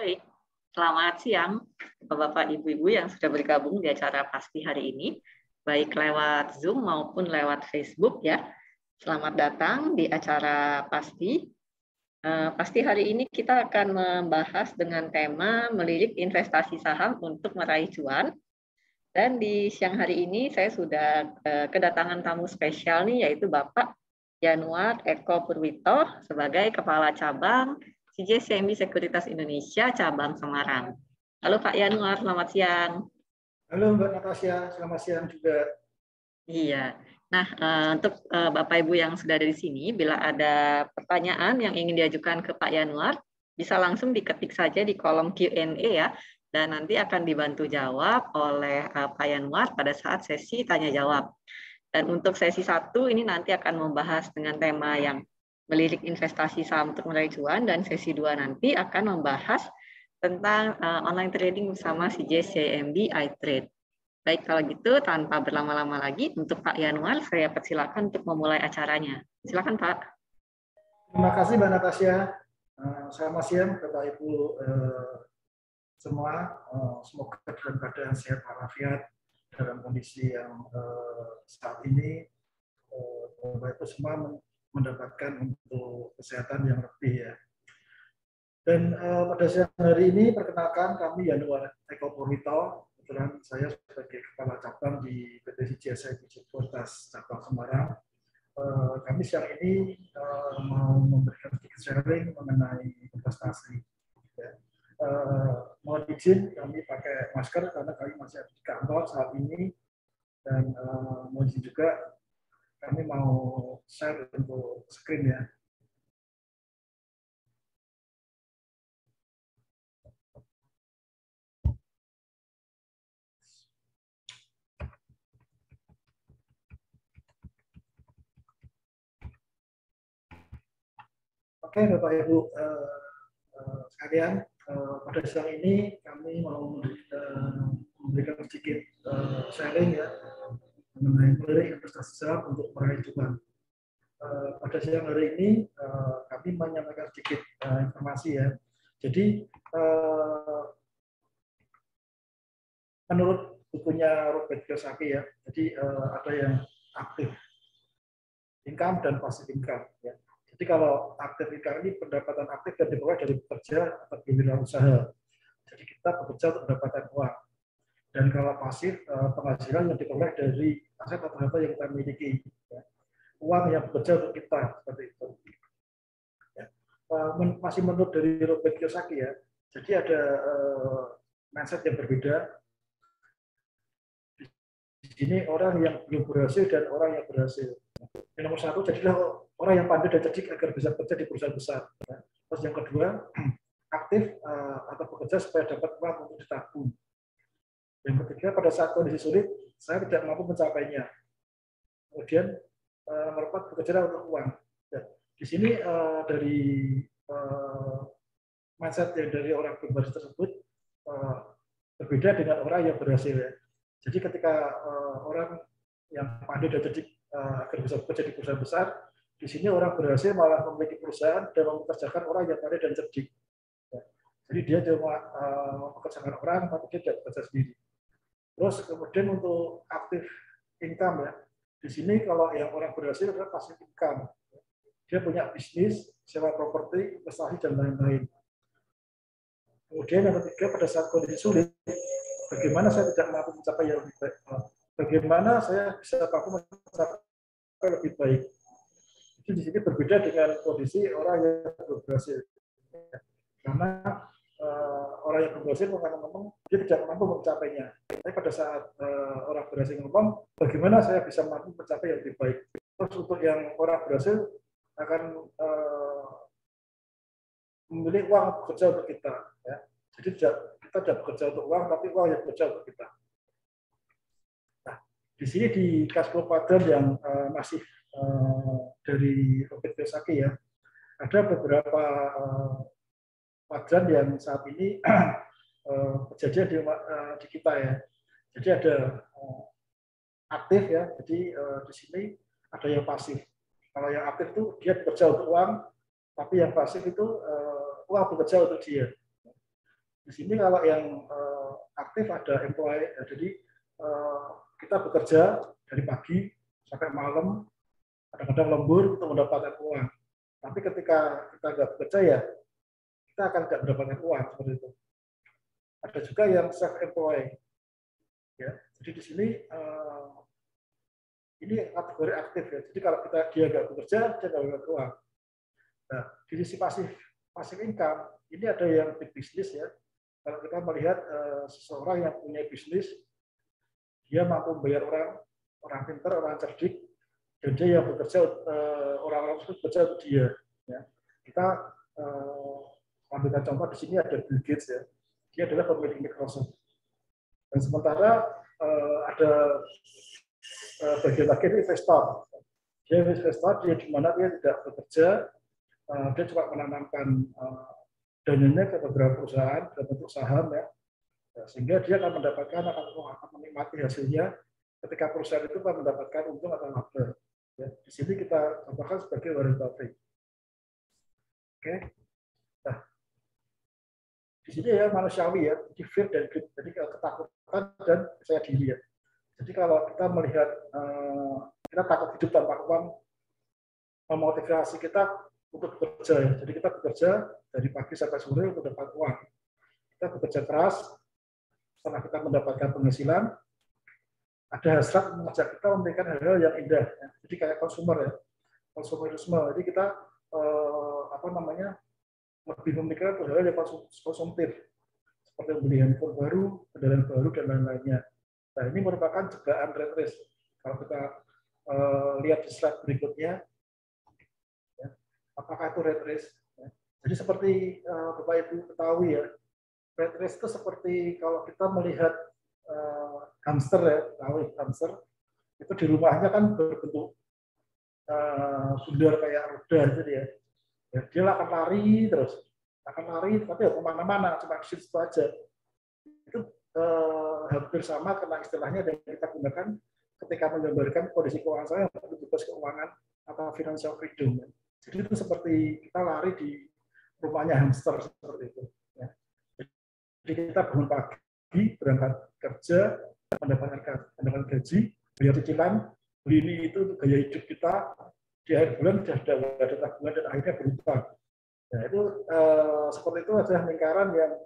Baik, selamat siang Bapak Ibu-Ibu yang sudah bergabung di acara Pasti hari ini, baik lewat Zoom maupun lewat Facebook ya. Selamat datang di acara Pasti. Pasti hari ini kita akan membahas dengan tema melirik investasi saham untuk meraih cuan. Dan di siang hari ini saya sudah kedatangan tamu spesial nih, yaitu Bapak Yanuar Eko Purwito sebagai Kepala Cabang CJCMB Sekuritas Indonesia Cabang Semarang. Halo Pak Yanuar, selamat siang. Halo Mbak Natasha, selamat siang juga. Iya. Nah, untuk Bapak Ibu yang sudah ada di sini, bila ada pertanyaan yang ingin diajukan ke Pak Yanuar, bisa langsung diketik saja di kolom Q&A ya, dan nanti akan dibantu jawab oleh Pak Yanuar pada saat sesi tanya jawab. Dan untuk sesi 1 ini nanti akan membahas dengan tema yang melirik investasi saham untuk meraih cuan, dan sesi 2 nanti akan membahas tentang online trading bersama CJCMB iTrade. Baik, kalau gitu tanpa berlama-lama lagi, untuk Pak Yanuar saya persilakan untuk memulai acaranya. Silakan Pak. Terima kasih Mbak Natasha. Selamat siang Bapak Ibu semua. Semoga dalam keadaan sehat walafiat dalam kondisi yang saat ini Bapak Ibu semua mendapatkan untuk kesehatan yang lebih ya. Dan pada siang hari ini perkenalkan kami Yanuar Eko Purwito. Kebetulan saya sebagai Kepala Cabang di PT CJCMB Sekuritas Cabang Semarang. Kami siang ini mau memberikan sedikit sharing mengenai investasi. Ya. Mohon izin kami pakai masker karena kami masih ada di kantor saat ini, dan mohon izin juga kami mau share untuk screen ya. Oke Bapak Ibu sekalian, pada siang ini kami mau memberikan sedikit sharing ya mengenai melirik investasi saham untuk meraih cuan. Pada siang hari ini kami menyampaikan sedikit informasi ya. Jadi menurut bukunya Robert Kiyosaki ya, jadi ada yang aktif income dan passive income ya. Jadi kalau aktif income ini pendapatan aktif yang diperoleh dari bekerja atau berwirausaha. Jadi kita bekerja untuk mendapatkan uang. Dan kalau pasif, penghasilan yang diperoleh dari aset atau harta yang kita miliki. Ya. Uang yang bekerja untuk kita, seperti itu. Ya. Masih menurut dari Robert Kiyosaki ya, jadi ada mindset yang berbeda. Di sini orang yang belum berhasil dan orang yang berhasil. Yang nomor satu, jadilah orang yang pandai dan cerdik agar bisa bekerja di perusahaan besar. Ya. Terus yang kedua, aktif atau bekerja supaya dapat uang untuk ditabung. Yang ketiga, pada saat kondisi sulit, saya tidak mampu mencapainya. Kemudian, nomor 4, bekerja untuk uang. Ya. Di sini dari mindset yang dari orang berbasis tersebut berbeda dengan orang yang berhasil. Ya. Jadi ketika orang yang pandai dan cerdik agar bisa bekerja di perusahaan besar, di sini orang berhasil malah memiliki perusahaan dan mempekerjakan orang yang pandai dan cerdik. Ya. Jadi dia cuma mempekerjakan orang, tapi dia tidak bekerja sendiri. Terus kemudian untuk aktif income ya, di sini kalau yang orang berhasil adalah passive income. Dia punya bisnis, sewa properti, investasi dan lain-lain. Kemudian yang ketiga, pada saat kondisi sulit, bagaimana saya tidak mampu mencapai yang lebih baik? Bagaimana saya bisa mampu mencapai lebih baik? Itu di sini berbeda dengan kondisi orang yang berhasil. Karena orang yang berhasil ngomong dia tidak mampu mencapainya. Tapi pada saat orang berhasil ngomong, bagaimana saya bisa mampu mencapai yang lebih baik. Terus untuk yang orang berhasil akan memilih uang bekerja untuk kita. Ya. Jadi kita tidak bekerja untuk uang, tapi uang yang bekerja untuk kita. Nah, di sini di cash flow quadrant yang masih dari Robert Kiyosaki ya, ada beberapa kuadran yang saat ini kejadian di kita ya. Jadi ada aktif ya, jadi di sini ada yang pasif. Kalau yang aktif itu dia bekerja untuk uang, tapi yang pasif itu uang bekerja untuk dia. Di sini kalau yang aktif ada employee, jadi kita bekerja dari pagi sampai malam, kadang-kadang lembur untuk mendapatkan uang. Tapi ketika kita nggak bekerja ya, kita akan nggak mendapatkan uang seperti itu. Ada juga yang self-employed, ya. Jadi di sini ini kategori aktif ya. Jadi kalau dia nggak bekerja, dia nggak dapat uang. Nah, di sisi passive income ini ada yang big business ya. Kalau kita melihat seseorang yang punya bisnis, dia mampu membayar orang pintar, orang cerdik, dan dia yang bekerja, orang-orang tersebut bekerja untuk dia. Ya. Kita ambilkan contoh di sini ada Bill Gates ya. Dia adalah pemilik Microsoft. Dan sementara ada bagian lagi investor. Dia investor, dia di mana dia tidak bekerja, dia cuma menanamkan dananya ke beberapa perusahaan dalam bentuk saham ya, sehingga dia akan mendapatkan akan menikmati hasilnya ketika perusahaan itu akan mendapatkan untung atau laba. Ya, di sini kita contohkan sebagai Warren Buffett. Oke, nah di sini ya manusiawi ya, jadi fear dan greed, jadi ketakutan dan percaya diri ya. Jadi kalau kita melihat kita takut hidup tanpa uang, memotivasi kita untuk bekerja ya. Jadi kita bekerja dari pagi sampai sore untuk dapat uang. Kita bekerja keras, setelah kita mendapatkan penghasilan, ada hasrat mengajak kita memberikan hal-hal yang indah. Ya. Jadi kayak konsumer ya, konsumerisme. Jadi kita lebih memikirkan hal-hal yang konsumtif, seperti membeli handphone baru, kendaraan baru dan lain-lainnya. Nah ini merupakan jebakan rat race. Kalau kita lihat di slide berikutnya, ya, apakah itu rat race? Ya. Jadi seperti Bapak Ibu ketahui ya, rat race itu seperti kalau kita melihat hamster ya, tahu hamster itu di rumahnya kan berbentuk bundar kayak roda gitu ya. Ya, dia akan lari terus, tapi ya kemana-mana, cuma di situ aja. Itu hampir sama karena istilahnya yang kita gunakan ketika menggambarkan kondisi keuangan saya untuk bebas keuangan atau financial freedom. Jadi itu seperti kita lari di rumahnya hamster seperti itu. Ya. Jadi kita bangun pagi, berangkat kerja, mendapatkan gaji, bayar cicilan, beli ini itu untuk gaya hidup kita. Di akhir bulan sudah ada tabungan dan akhirnya berubah. Nah, itu seperti itu adalah lingkaran yang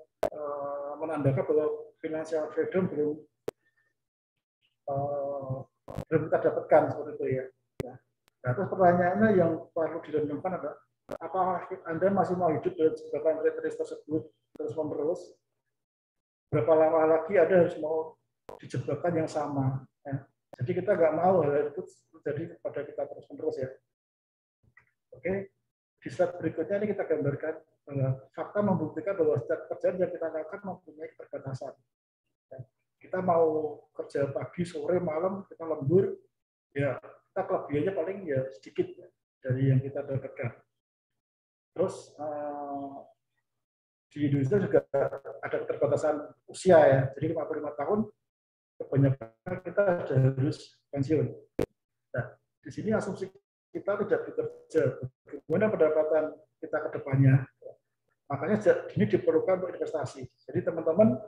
menandakan bahwa financial freedom belum kita dapatkan seperti itu ya. Nah, terus pertanyaannya yang perlu direnungkan adalah apakah Anda masih mau hidup dalam jebakan rat race tersebut terus-menerus? Berapa lama lagi Anda harus mau dijebakan yang sama? Ya. Jadi kita nggak mau hal itu terjadi kepada kita terus-menerus ya. Oke, di slide berikutnya ini kita gambarkan fakta membuktikan bahwa setiap pekerjaan yang kita lakukan mempunyai keterbatasan. Kita mau kerja pagi, sore, malam, kita lembur, ya kita kelebihannya paling ya sedikit ya, dari yang kita dapatkan. Terus di Indonesia juga ada keterbatasan usia ya, jadi 55 tahun kebanyakan kita harus pensiun. Nah, di sini asumsi kita tidak bekerja, bagaimana pendapatan kita ke depannya. Makanya ini diperlukan untuk investasi. Jadi teman-teman,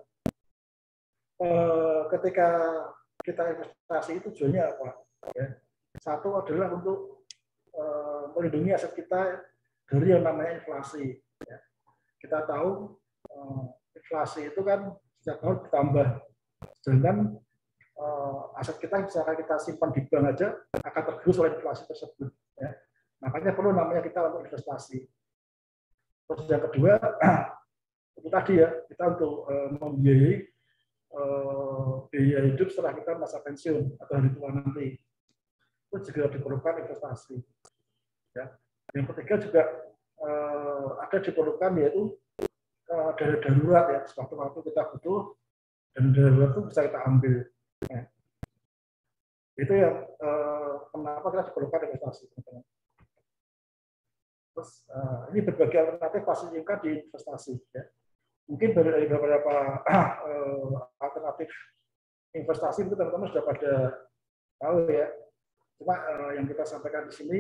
ketika kita investasi itu tujuannya apa? Ya. Satu adalah untuk melindungi aset kita dari yang namanya inflasi. Ya. Kita tahu inflasi itu kan setiap tahun bertambah. Sedangkan aset kita misalkan kita simpan di bank aja akan tergerus oleh inflasi tersebut. Ya. Makanya perlu namanya kita untuk investasi. Terus yang kedua itu tadi ya kita untuk membiayai biaya hidup setelah kita masa pensiun atau hari tua nanti. Itu juga diperlukan investasi. Ya. Yang ketiga juga ada diperlukan yaitu dana darurat ya, sewaktu-waktu kita butuh dan darurat itu bisa kita ambil. Ya. Itu yang kenapa kita diperlukan investasi. Terus ini berbagai alternatif passive income di investasi. Ya. Mungkin dari beberapa alternatif investasi itu teman-teman sudah pada tahu ya. Cuma yang kita sampaikan di sini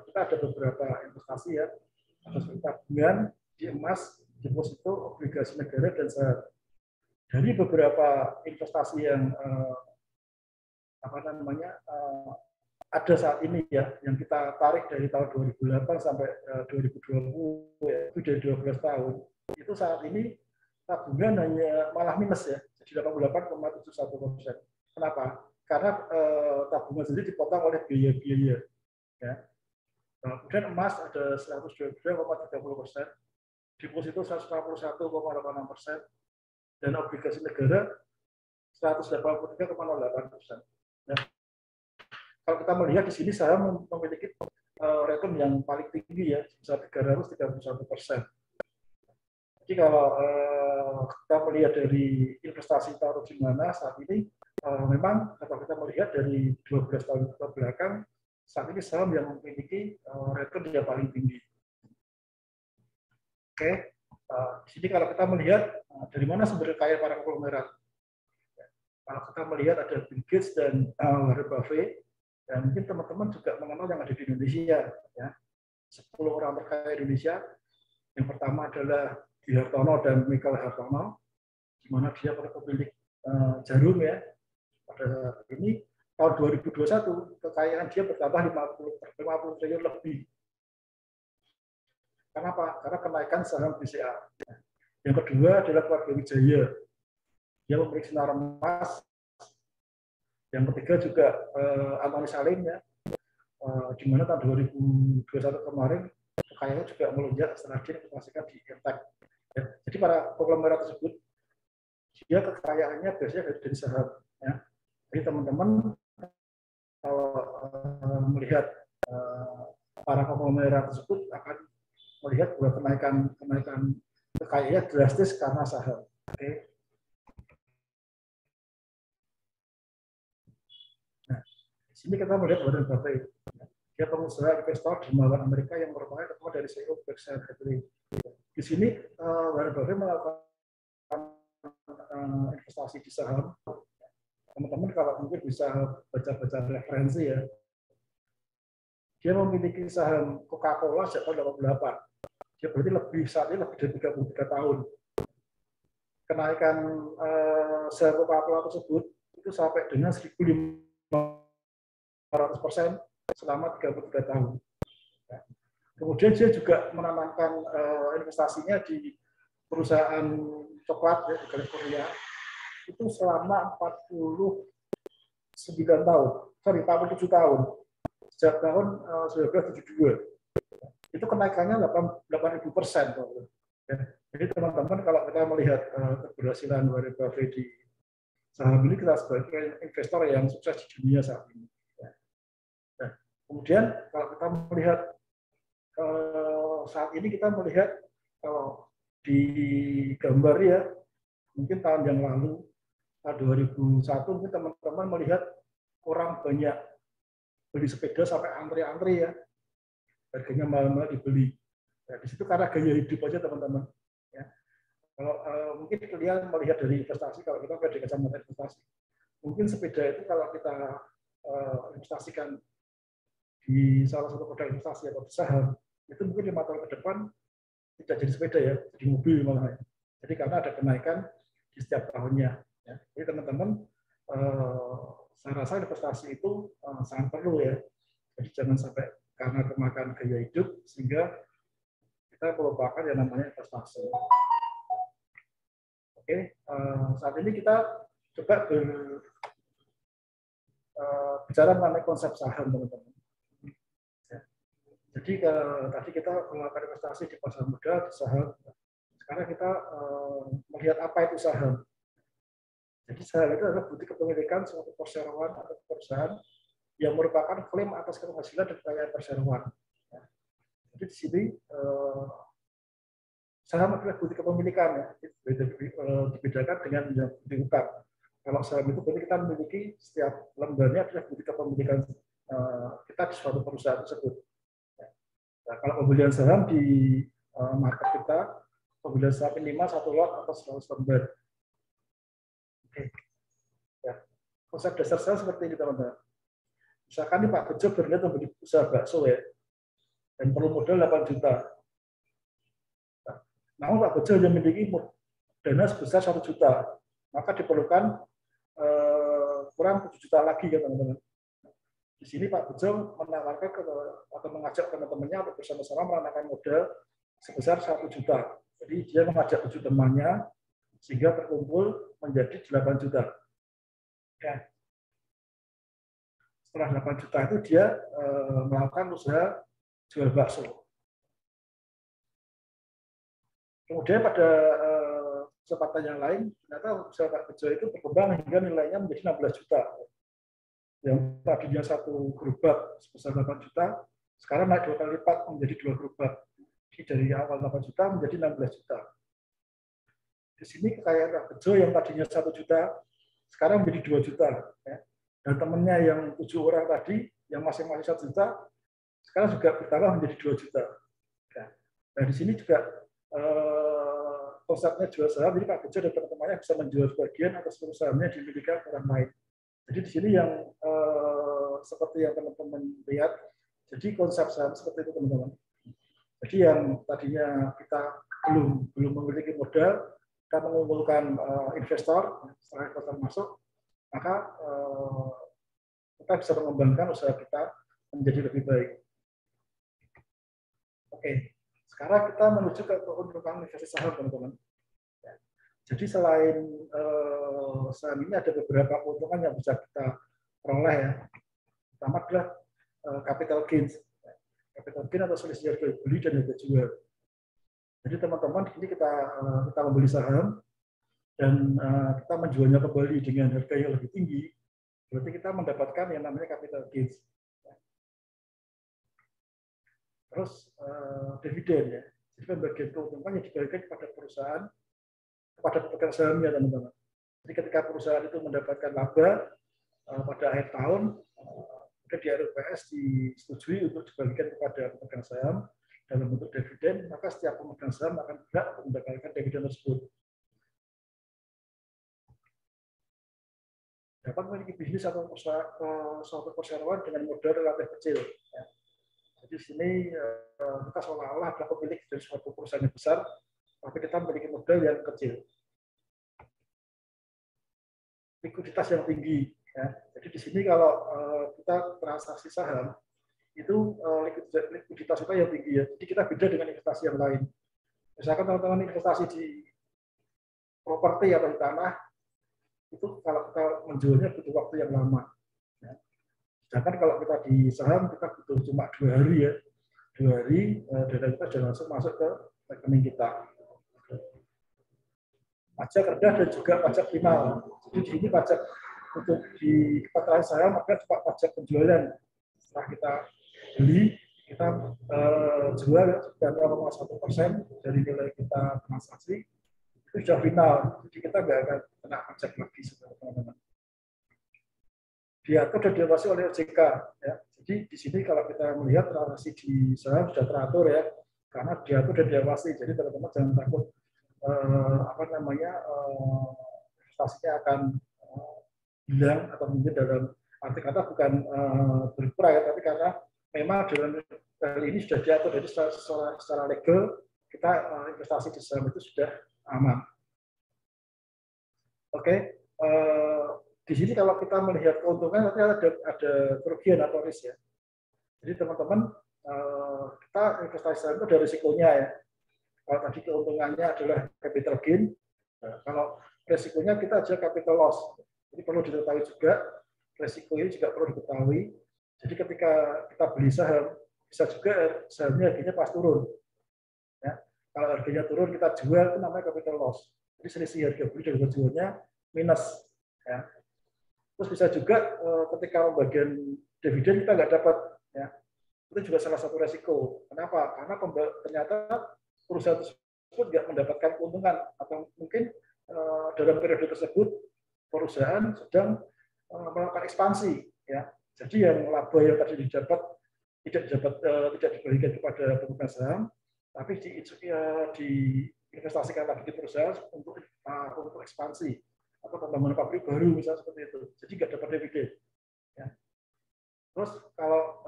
kita ada beberapa investasi ya, ada seperti tabungan di emas, deposito, obligasi negara, dan saham. Dari beberapa investasi yang ada saat ini ya, yang kita tarik dari tahun 2008 sampai 2020, ya, itu dari 12 tahun, itu saat ini tabungan hanya malah minus ya, jadi 88,71%. Kenapa? Karena tabungan sendiri dipotong oleh biaya-biaya. Ya. Kemudian emas ada 122,30%, deposito 161,86%, dan obligasi negara 183,08%. Nah, kalau kita melihat di sini saham memiliki return yang paling tinggi ya, sebesar 331%. Jadi kalau kita melihat dari investasi taruh di mana saat ini, memang kalau kita melihat dari 12 tahun ke belakang, saat ini saham yang memiliki return yang paling tinggi. Oke, di sini kalau kita melihat dari mana sumber kaya para konglomerat. Kalau kita melihat ada Bill Gates dan Warren Buffett, dan mungkin teman-teman juga mengenal yang ada di Indonesia. Ya. 10 orang terkaya Indonesia. Yang pertama adalah Dwi Hartono dan Michael Hartono, di mana dia pemilik Jarum ya. Pada ini tahun 2021 kekayaan dia bertambah 50 triliun lebih. Kenapa? Karena kenaikan saham BCA. Yang kedua adalah keluarga Wijaya. Dia memiliki Sinar Emas. Yang ketiga juga Antoni Salim ya. Di mana tahun 2021 kemarin kekayaannya juga melonjak setelah dia investasikan di Impact. Ya. Jadi para konglomerat tersebut dia kekayaannya biasanya dari saham. Ya. Jadi teman-teman kalau melihat para konglomerat tersebut akan melihat bahwa kenaikan kekayaannya drastis karena saham. Oke. Nah, di sini kita melihat Warren Buffett. Dia pengusaha investor dermawan Amerika yang merupakan ketua dari CEO Berkshire Hathaway. Di sini Warren Buffett melakukan investasi di saham. Teman-teman kalau mungkin bisa baca-baca referensi ya. Dia memiliki saham Coca-Cola sejak tahun 88. Dia berarti saat ini lebih dari 33 tahun. Kenaikan saham Coca-Cola tersebut itu sampai dengan 1.500% selama 33 tahun. Kemudian dia juga menanamkan investasinya di perusahaan coklat ya, di California itu selama 47 tahun. Sejak tahun 1972. Itu kenaikannya 8.000%. Ya. Jadi teman-teman kalau kita melihat keberhasilan Warren Buffett di saham ini, kita sebagai investor yang sukses di dunia saat ini. Nah, kemudian kalau kita melihat saat ini kita melihat kalau di gambar ya, mungkin tahun yang lalu, tahun 2001, mungkin teman-teman melihat orang banyak beli sepeda sampai antri-antri ya, harganya mahal-mahal dibeli. Nah, di situ karena gaya hidup aja teman-teman. Ya. Kalau mungkin kalian melihat dari investasi, kalau kita pada kacamata investasi, mungkin sepeda itu kalau kita investasikan di salah satu produk investasi atau saham, itu mungkin 5 tahun ke depan tidak jadi sepeda ya, jadi mobil malah. Jadi karena ada kenaikan di setiap tahunnya. Ya. Jadi teman-teman, saya rasa investasi itu sangat perlu ya. Jadi jangan sampai karena kemakan gaya hidup sehingga kita melupakan yang namanya investasi. Oke, saat ini kita coba bicara mengenai konsep saham, teman-teman. Ya. Jadi tadi kita melakukan investasi di pasar modal, di saham. Sekarang kita melihat apa itu saham. Jadi saham itu adalah bukti kepemilikan suatu perseroan atau perusahaan yang merupakan klaim atas keberhasilan dan kekayaan perseroan. Ya. Jadi di sini saham adalah bukti kepemilikan ya, dibedakan dengan yang bukti hutang. Kalau saham itu berarti kita memiliki setiap lembarnya adalah bukti kepemilikan kita di suatu perusahaan tersebut. Ya. Nah, kalau pembelian saham di market kita, pembelian saham minimal 1 lot atau 100 lembar. Oke. Ya. Konsep dasar saham seperti ini teman-teman. Misalkan nih Pak Bejo berniat membeli usaha bakso ya, dan perlu modal 8 juta. Nah, Namun Pak Bejo yang memiliki dana sebesar 1 juta, maka diperlukan kurang 7 juta lagi ya teman-teman. Di sini Pak Bejo menawarkan atau mengajak teman-temannya untuk bersama-sama menanamkan modal sebesar 1 juta. Jadi dia mengajak 7 temannya sehingga terkumpul menjadi 8 juta. Ya. Setelah 8 juta itu dia melakukan usaha jual bakso. Kemudian pada kesempatan yang lain, ternyata usaha Pak Bejo itu berkembang hingga nilainya menjadi 16 juta. Yang tadinya satu gerobak sebesar 8 juta, sekarang naik 2 kali lipat menjadi 2 gerobak. Jadi dari awal 8 juta menjadi 16 juta. Di sini kekayaan Pak Bejo yang tadinya 1 juta, sekarang menjadi 2 juta. Ya. Dan temannya yang 7 orang tadi, yang masing-masing 1 juta, sekarang juga bertambah menjadi 2 juta. Ya. Nah di sini juga konsepnya jual saham, jadi Pak Bejo dan teman-temannya bisa menjual sebagian atau seluruh sahamnya dimiliki orang lain. Jadi di sini yang seperti yang teman-teman lihat, jadi konsep saham seperti itu teman-teman. Jadi yang tadinya kita belum memiliki modal, kita mengumpulkan investor, setelah investor masuk, maka kita bisa mengembangkan usaha kita menjadi lebih baik. Oke, sekarang kita menuju ke keuntungan investasi saham teman-teman. Jadi selain saham ini ada beberapa keuntungan yang bisa kita peroleh ya. Pertama adalah capital gains. Capital gain atau selisih harga beli dan harga jual. Jadi teman-teman ini kita membeli saham dan kita menjualnya kembali dengan harga yang lebih tinggi, berarti kita mendapatkan yang namanya capital gains. Terus dividen ya. Jadi pembagian keuntungan yang dibagikan kepada perusahaan, kepada pemegang sahamnya teman-teman. Jadi ketika perusahaan itu mendapatkan laba pada akhir tahun, maka di RUPS disetujui untuk dibagikan kepada pemegang saham dalam bentuk dividen, maka setiap pemegang saham akan berhak untuk mendapatkan dividen tersebut. Dapat memiliki bisnis atau suatu perseroan dengan modal relatif kecil. Ya. Jadi di sini kita seolah-olah adalah pemilik dari suatu perusahaan yang besar, tapi kita memiliki modal yang kecil. Likuiditas yang tinggi. Ya. Jadi di sini kalau kita transaksi saham, itu likuiditas kita yang tinggi ya. Jadi kita beda dengan investasi yang lain. Misalkan teman-teman investasi di properti atau di tanah, itu kalau kita menjualnya butuh waktu yang lama. Ya. Sedangkan kalau kita di saham, kita butuh cuma 2 hari ya. 2 hari, dana kita sudah langsung masuk ke rekening kita. Pajak rendah dan juga pajak final. Jadi di sini pajak untuk di keterangan saham, maka pajak penjualan. Setelah kita beli, kita jual 0,1% dari nilai kita transaksi, itu sudah final. Jadi kita nggak akan kena pajak lagi teman-teman. Diatur dan diawasi oleh OJK. Ya. Jadi di sini kalau kita melihat transaksi di saham sudah teratur ya, karena diatur dan diawasi. Jadi teman-teman jangan takut investasinya akan hilang atau mungkin dalam arti kata bukan berkurang ya, tapi karena memang dalam hal ini sudah diatur, jadi secara legal kita investasi di saham itu sudah aman. Oke. Di sini kalau kita melihat keuntungan nanti ada kerugian atau risk ya. Jadi teman-teman kita investasi saham itu ada risikonya ya. Kalau tadi keuntungannya adalah capital gain, kalau risikonya kita aja capital loss. Jadi perlu diketahui juga risiko ini juga perlu diketahui. Jadi ketika kita beli saham bisa juga sahamnya harganya pas turun. Ya. Kalau harganya turun kita jual itu namanya capital loss. Jadi selisih harga beli dan harga jualnya minus. Ya. Terus bisa juga ketika pembagian dividen kita nggak dapat, ya. Itu juga salah satu resiko. Kenapa? Karena ternyata perusahaan tersebut nggak mendapatkan keuntungan atau mungkin dalam periode tersebut perusahaan sedang melakukan ekspansi, ya. Jadi yang laba yang tadi didapat tidak diberikan kepada pemegang saham, tapi diinvestasikan lagi di perusahaan untuk ekspansi atau pembangunan pabrik baru misalnya seperti itu. Jadi nggak dapat dividen. Ya. Terus kalau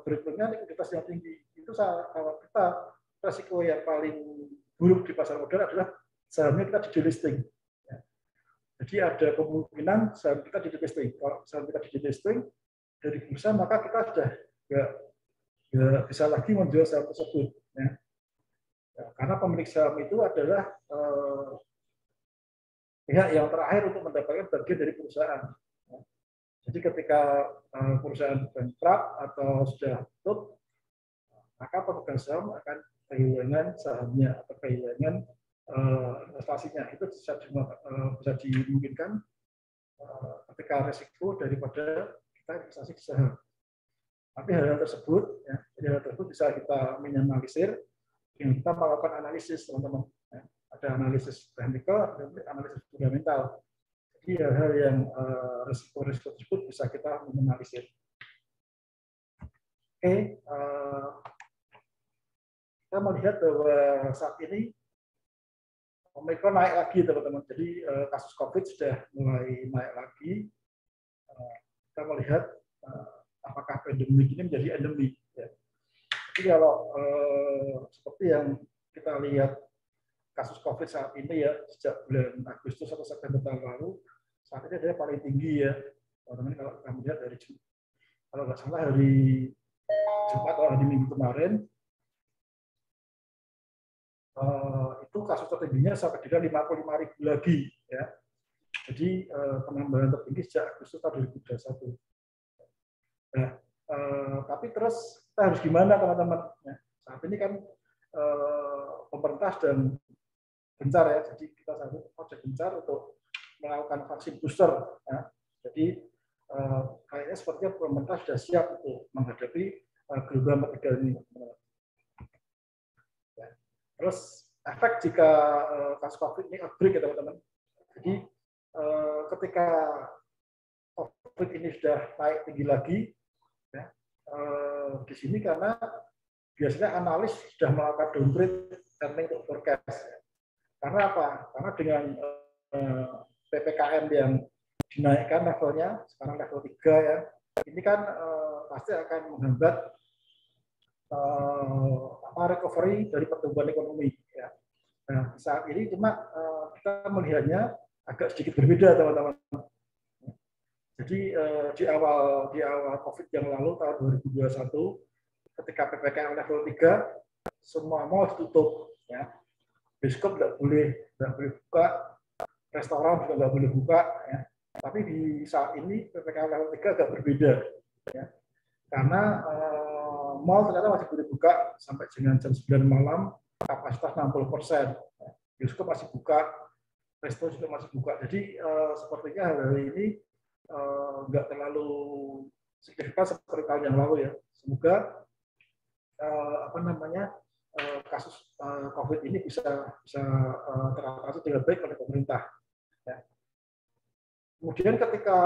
berikutnya likuiditas yang tinggi itu kalau kita resiko yang paling buruk di pasar modal adalah sahamnya kita di delisting. Ya. Jadi ada kemungkinan saham kita di delisting. Kalau saham kita di delisting dari bursa, maka kita sudah nggak bisa lagi menjual saham tersebut. Ya. Ya, karena pemilik saham itu adalah pihak yang terakhir untuk mendapatkan bagian dari perusahaan. Ya. Jadi ketika perusahaan bankrupt atau sudah tutup, maka pemegang saham akan kehilangan sahamnya atau kehilangan investasinya. Itu bisa dimungkinkan ketika resiko daripada kita investasi di saham. Tapi hal tersebut, ya, hal tersebut bisa kita minimalisir dengan kita melakukan analisis, teman-teman. Ya. Ada analisis teknikal, ada analisis fundamental. Jadi hal-hal yang risiko-risiko tersebut bisa kita minimalisir. Oke, kita melihat bahwa saat ini Omikron naik lagi, teman-teman. Jadi kasus COVID sudah mulai naik lagi. Kita melihat apakah pandemi ini menjadi endemi. Ya. Jadi kalau seperti yang kita lihat kasus COVID saat ini ya, sejak bulan Agustus atau September tahun lalu, saat ini adalah paling tinggi ya. Teman-teman, kalau kita melihat dari, kalau nggak salah hari Jumat atau hari Minggu kemarin, itu kasus tertingginya sampai dengan 55.000 lagi ya. Jadi penambahan tertinggi sejak Agustus tahun 2021. Nah, tapi terus kita harus gimana, teman-teman? Ya, saat ini kan pemerintah sedang gencar ya, jadi kita saat ini project gencar untuk melakukan vaksin booster. Ya. Jadi kayaknya sepertinya pemerintah sudah siap untuk menghadapi gelombang ketiga ini. Ya. Terus efek jika kasus COVID ini outbreak ya, teman-teman. Jadi ketika COVID ini sudah naik tinggi lagi, ya, di sini karena biasanya analis sudah melakukan downgrade earning untuk forecast. Karena apa? Karena dengan PPKM yang dinaikkan levelnya, sekarang level 3 ya, ini kan pasti akan menghambat recovery dari pertumbuhan ekonomi. Ya. Nah, saat ini cuma kita melihatnya agak sedikit berbeda, teman-teman. Jadi di awal COVID yang lalu tahun 2021, ketika PPKM level 3, semua mall ditutup, ya. Bioskop nggak boleh buka, restoran juga nggak boleh buka, ya. Tapi di saat ini PPKM level 3 agak berbeda, ya. Karena mall ternyata masih boleh buka sampai dengan jam 9 malam, kapasitas 60%. Ya. Bioskop masih buka, resto juga masih buka. Jadi sepertinya hari ini nggak terlalu signifikan seperti tahun yang lalu ya. Semoga kasus COVID ini bisa teratasi dengan baik oleh pemerintah. Ya. Kemudian ketika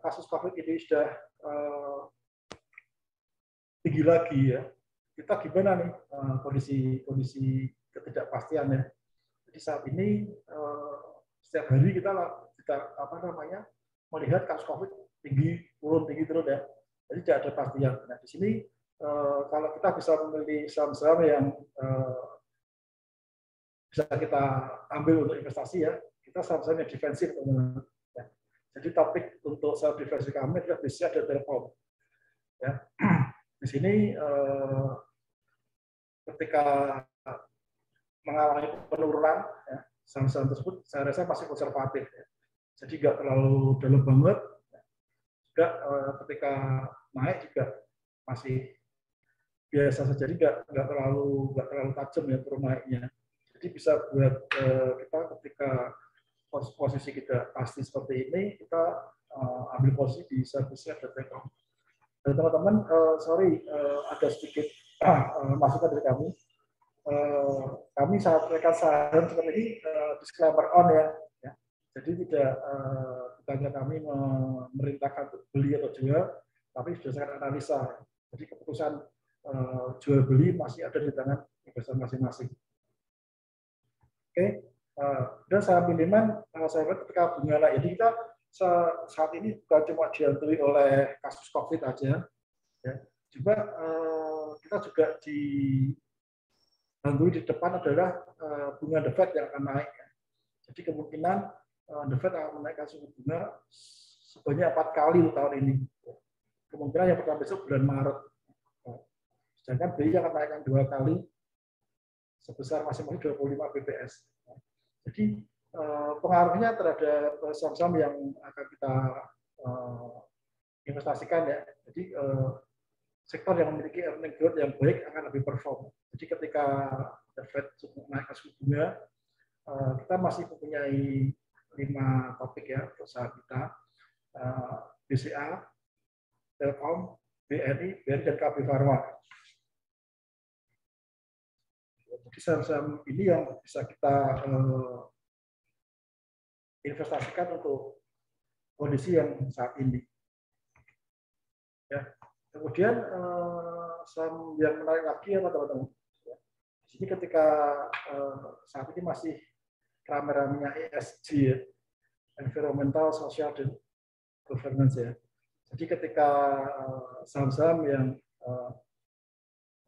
kasus COVID ini sudah tinggi lagi ya, kita gimana nih kondisi ketidakpastian ya. Jadi saat ini setiap hari kita melihat kasus COVID tinggi turun ya. Jadi tidak ada pastian. Nah di sini kalau kita bisa memilih saham-saham yang bisa kita ambil untuk investasi ya, kita saham-saham yang defensif, teman-teman. Ya. Jadi topik untuk saham defensif kami adalah biasanya ada Telkom. Ya. Di sini ketika mengalami penurunan, ya, saham-saham tersebut saya rasa masih konservatif. Ya. Jadi nggak terlalu dalam banget. Ya. Juga ketika naik juga masih biasa saja, jadi nggak terlalu tajam ya turun naiknya. Jadi bisa buat kita ketika posisi kita pasti seperti ini, kita ambil posisi di saham-saham ada Telkom. Dan teman-teman, ada sedikit masukan dari kami. Kami saat mereka saham seperti ini disclaimer on ya. Jadi bukannya kami memerintahkan untuk beli atau jual, tapi berdasarkan analisa. Jadi keputusan jual beli masih ada di tangan investor masing-masing. Oke, dan saham Pinjaman saya lihat ketika bunga naik, jadi kita saat ini bukan cuma dihantui oleh kasus COVID aja, ya. Juga kita juga Hangui di depan adalah bunga The Fed yang akan naik. Jadi kemungkinan The Fed akan menaikkan suku bunga sebanyak 4 kali tahun ini. Kemungkinan yang pertama besok bulan Maret. Sedangkan BI akan naikkan 2 kali sebesar masing-masing 25 bps. Jadi pengaruhnya terhadap saham-saham yang akan kita investasikan ya. Jadi sektor yang memiliki earning growth yang baik akan lebih perform. Jadi ketika The Fed menaikkan suku bunga, kita masih mempunyai 5 topik ya untuk saham kita. BCA, Telkom, BNI, dan KB Pharma. Jadi saham-saham ini yang bisa kita investasikan untuk kondisi yang saat ini. Ya. Kemudian saham yang menarik lagi apa teman-teman? Di sini ketika saat ini masih rame-ramenya ESG, ya, Environmental, Social, dan Governance ya. Jadi ketika saham-saham yang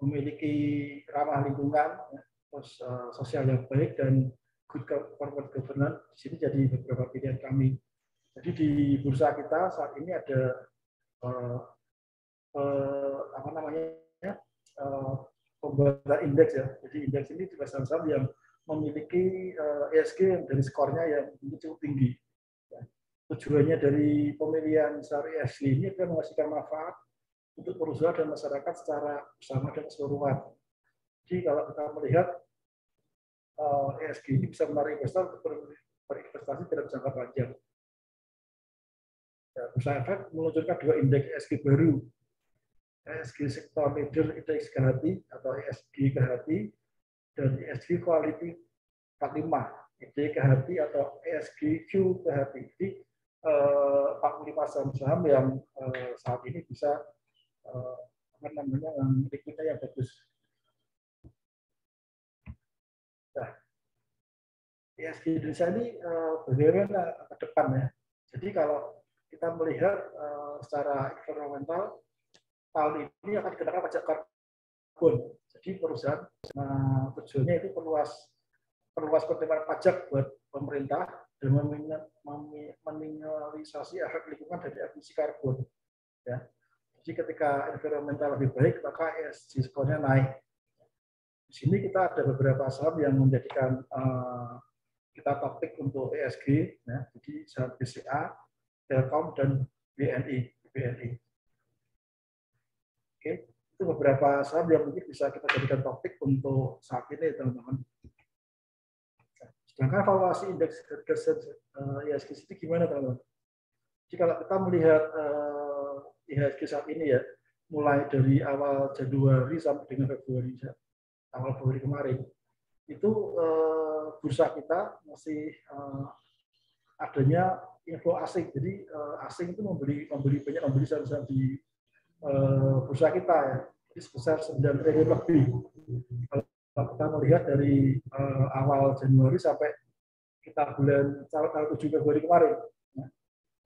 memiliki ramah lingkungan, terus sosial yang baik dan good corporate governance, di sini jadi beberapa pilihan kami. Jadi di bursa kita saat ini ada apa namanya pembuatan indeks ya. Jadi indeks ini juga saham-saham yang memiliki ESG yang dari skornya yang cukup tinggi. Ya. Tujuannya dari pemilihan saham ESG ini akan menghasilkan manfaat untuk perusahaan dan masyarakat secara bersama dan keseluruhan. Jadi kalau kita melihat ESG ini bisa menarik investor untuk berinvestasi dalam jangka panjang. Ya, Bursa Efek meluncurkan 2 indeks ESG baru, ESG Sector Leader Index KHT atau ESG KHT dan ESG Quality 45 ID KHT atau ESG Q KHT. Jadi 45 saham-saham yang saat ini bisa apa namanya liquidnya yang bagus. Nah, ESG Indonesia ini bagaimana ke depan ya. Jadi kalau kita melihat secara environmental, tahun ini akan dikenakan pajak karbon. Jadi perusahaan tujuannya itu perluas penerimaan pajak buat pemerintah dan meminimalisasi efek lingkungan dari emisi karbon. Ya. Jadi ketika environmental lebih baik, maka ESG skornya naik. Di sini kita ada beberapa saham yang menjadikan kita topik untuk ESG, ya. Jadi saham BCA, Telkom, dan BNI. Oke, itu beberapa saham yang mungkin bisa kita jadikan topik untuk saat ini, teman-teman. Sedangkan valuasi indeks ESG itu gimana, teman-teman? Jadi kalau kita melihat IHSG saat ini ya, mulai dari awal Januari sampai dengan awal Februari kemarin, itu bursa kita masih adanya inflow asing. Jadi asing itu membeli saham-saham di bursa kita ya, jadi sebesar 9 triliun lebih. Kalau kita melihat dari awal Januari sampai kita bulan tanggal 7 Februari kemarin. Nah,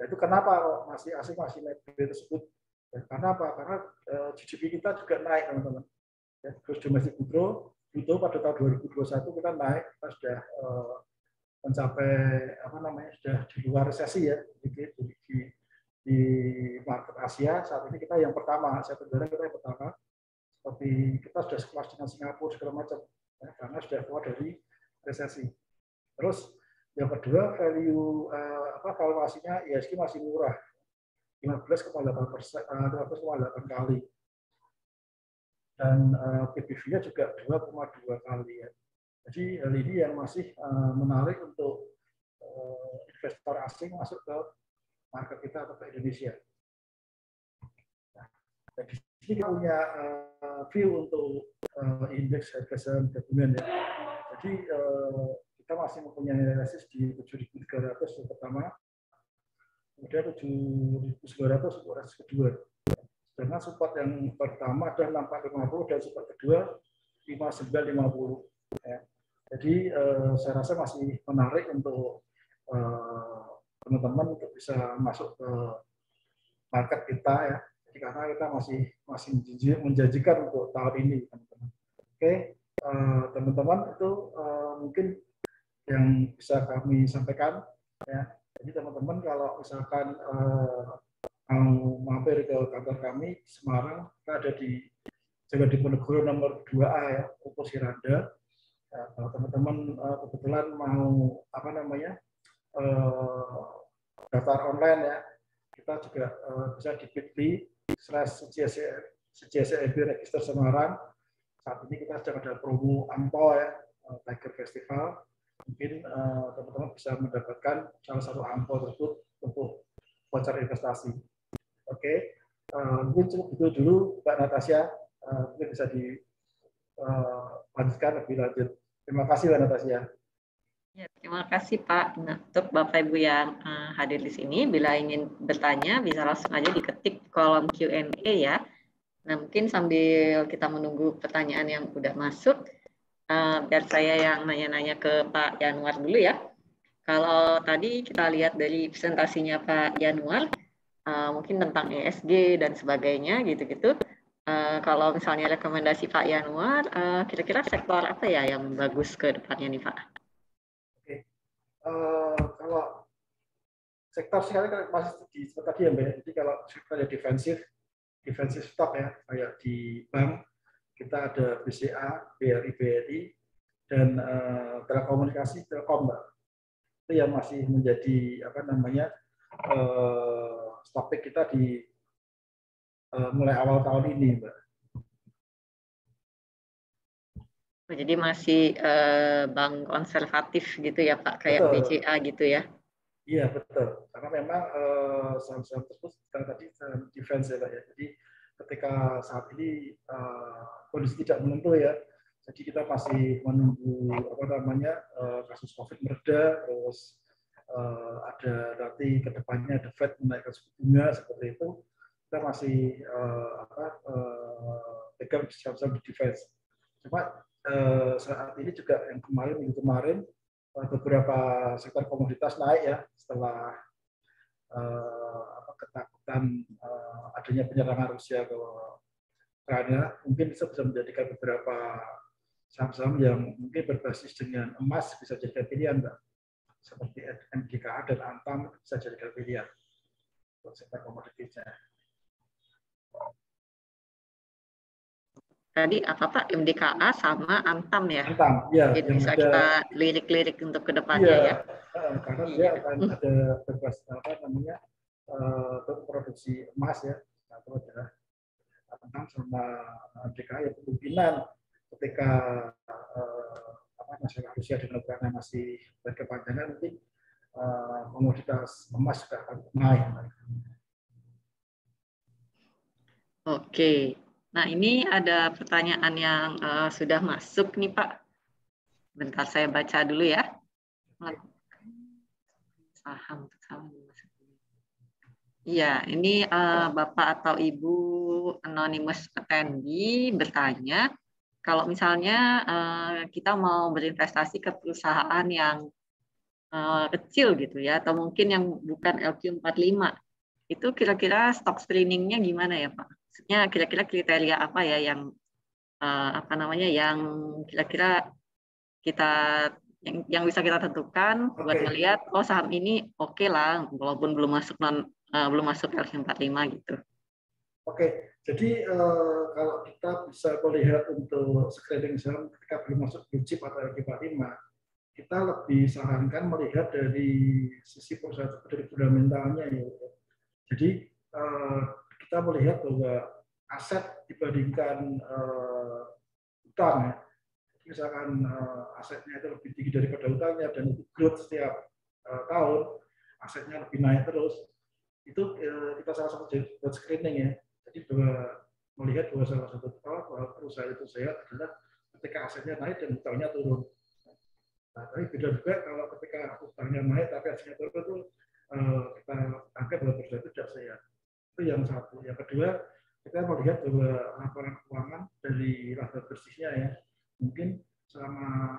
itu kenapa masih asing masih naik tersebut? Ya, karena apa? Karena GDP kita juga naik, teman-teman. Ya, terus domestic bruto pada tahun 2021 kita naik, kita sudah mencapai apa namanya, sudah di luar resesi ya. Di market Asia saat ini kita yang pertama, Asia Tenggara kita yang pertama. Seperti kita sudah sekelas dengan Singapura segala macam, ya, karena sudah keluar dari resesi. Terus yang kedua, valuasinya IHSG masih murah, 15,8 kali, dan PBV-nya juga 2,2 kali ya. Jadi hal ini yang masih menarik untuk investor asing masuk ke market kita atau ke Indonesia. Nah, di sini kita punya view untuk indeks harga saham gabungan ya. Jadi kita masih mempunyai resist di 7.300 yang pertama, kemudian 7.900 untuk resist kedua. Sedangkan support yang pertama adalah 6450 dan support kedua 5950. Ya. Jadi saya rasa masih menarik untuk teman-teman untuk bisa masuk ke market kita ya. Jadi karena kita masih menjanjikan untuk tahun ini, teman-teman. Oke. teman-teman itu mungkin yang bisa kami sampaikan ya. Jadi teman-teman kalau misalkan mau mampir ke kantor kami di Semarang, kita ada di Jalan Diponegoro nomor 2A ya, Oppo Siranda. Ya, kalau teman-teman kebetulan mau apa namanya daftar online ya, kita juga bisa di bit.ly/CJSEB Register Semarang. Saat ini kita sedang ada promo Ampo ya, Tiger Festival. Mungkin teman-teman bisa mendapatkan salah satu Ampo tersebut untuk voucher investasi. Oke, mungkin cukup itu dulu Mbak Natasha, mungkin bisa dilanjutkan lebih lanjut. Terima kasih Mbak Natasha. Ya, terima kasih Pak. Nah, untuk Bapak Ibu yang hadir di sini, bila ingin bertanya bisa langsung aja diketik kolom Q&A ya. Nah, mungkin sambil kita menunggu pertanyaan yang udah masuk, biar saya yang nanya-nanya ke Pak Yanuar dulu ya. Kalau tadi kita lihat dari presentasinya Pak Yanuar, mungkin tentang ESG dan sebagainya gitu-gitu. Kalau misalnya rekomendasi Pak Yanuar, kira-kira sektor apa ya yang bagus ke depannya nih Pak? Oke, kalau sektor sekarang masih di seperti tadi ya Mbak. Jadi kalau sektor yang defensif stock ya, kayak di bank kita ada BCA, BRI, BRI, dan telekomunikasi Telkom Mbak. Itu yang masih menjadi apa namanya topik kita di mulai awal tahun ini Mbak. Jadi masih bank konservatif gitu ya Pak, kayak Betul. BCA gitu ya? Iya betul. Karena memang saham-saham tersebut tadi defense ya Pak ya. Jadi ketika saat ini kondisi tidak menentu ya, jadi kita masih menunggu apa namanya kasus COVID mereda, terus ada nanti kedepannya The Fed menaikkan suku bunga seperti itu, kita masih pegang saham-saham defense. Cuma saat ini juga yang minggu kemarin beberapa sektor komoditas naik ya setelah ketakutan adanya penyerangan Rusia ke Ukraina. Mungkin bisa menjadikan beberapa saham-saham yang mungkin berbasis dengan emas bisa jadi pilihan, Mbak. Seperti MDKA dan Antam bisa jadi pilihan untuk sektor komoditasnya. Tadi apa Pak, MDKA sama Antam ya? Antam, ya. Mungkin bisa ada, kita lirik-lirik untuk kedepannya ya. Karena dia Iya. akan ada berbasis apa namanya produksi emas ya. Satu adalah Antam sama MDKA yang kemungkinan ketika masalah Rusia dan Ukraina masih berkepanjangan, mungkin komoditas emas juga akan naik. Oke. Nah, ini ada pertanyaan yang sudah masuk nih Pak. Bentar saya baca dulu ya. Saham. Iya, ini Bapak atau Ibu anonymous attendee bertanya, kalau misalnya kita mau berinvestasi ke perusahaan yang kecil gitu ya, atau mungkin yang bukan LQ45, itu kira-kira stock screeningnya gimana ya Pak? Maksudnya kira-kira kriteria apa ya yang apa namanya yang kira-kira kita yang bisa kita tentukan buat melihat oh saham ini oke lah walaupun belum masuk LQ45 gitu. Oke, jadi kalau kita bisa melihat untuk screening saham ketika belum masuk blue chip atau LQ45, kita lebih sarankan melihat dari sisi perusahaan dari fundamentalnya ya. Jadi kita melihat bahwa aset dibandingkan utang ya. Misalkan asetnya itu lebih tinggi daripada utangnya dan itu growth setiap tahun, asetnya lebih naik terus, itu kita salah satu buat screening ya. Jadi melihat bahwa salah satu bahwa perusahaan itu sehat adalah ketika asetnya naik dan utangnya turun. Nah, tapi beda juga kalau ketika utangnya naik tapi asetnya turun itu kita anggap bahwa perusahaan itu tidak sehat. Itu yang satu. Yang kedua, kita melihat bahwa laporan keuangan dari laba bersihnya ya, mungkin selama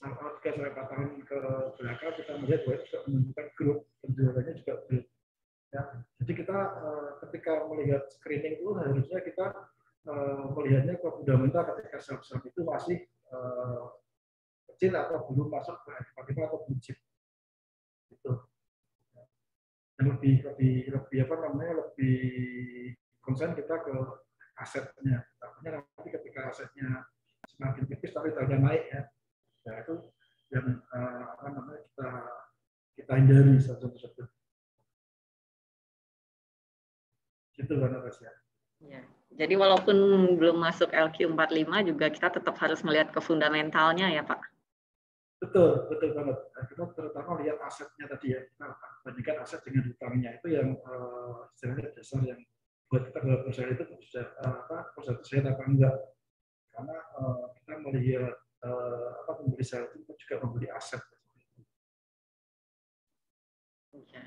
3-4 tahun ke belakang kita melihat bahwa itu juga menunjukkan growth, penjualannya juga growth. Ya, jadi kita ketika melihat screening itu harusnya kita melihatnya ke fundamental ketika saham-saham itu masih kecil atau belum masuk ke LQ45 atau blue chip gitu. Dan lebih apa namanya, lebih concern kita ke asetnya. Takutnya nanti ketika asetnya semakin tipis tapi udah naik ya, ya itu yang apa namanya, kita hindari satu tersebut. Gitu kan Mas ya. Ya. Jadi walaupun belum masuk LQ45 juga kita tetap harus melihat ke fundamentalnya ya Pak. Betul banget. Nah, kita terutama lihat asetnya tadi ya. Kita bandingkan aset dengan hutangnya, itu yang istilahnya dasar yang buat kita dalam perusahaan itu sudah perusahaan sehat apa enggak. Karena kita melihat pembeli saham itu juga membeli aset. Ya.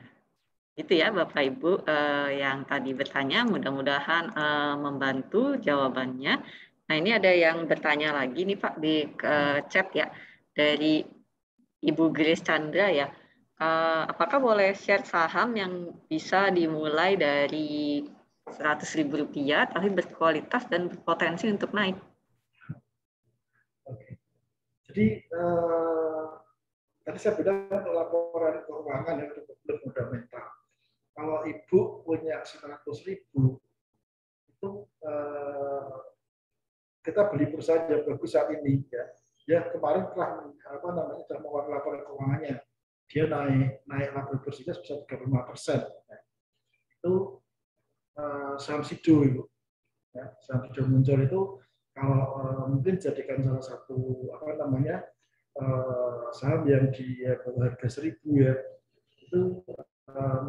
Itu ya Bapak Ibu yang tadi bertanya, mudah-mudahan membantu jawabannya. Nah ini ada yang bertanya lagi nih Pak di chat ya, dari Ibu Grace Chandra ya. Apakah boleh share saham yang bisa dimulai dari Rp100.000 tapi berkualitas dan berpotensi untuk naik? Oke. Jadi tadi saya bilang laporan keuangan yang belum fundamental. Kalau Ibu punya 100.000 itu kita beli perusahaan yang bagus saat ini ya kemarin telah telah mengeluarkan laporan keuangannya, dia naik laba bersihnya sebesar 35%. Itu saham Sido Ibu. Ya, saham Sido muncul itu kalau mungkin jadikan salah satu saham yang di bawah harga 1.000 ya, itu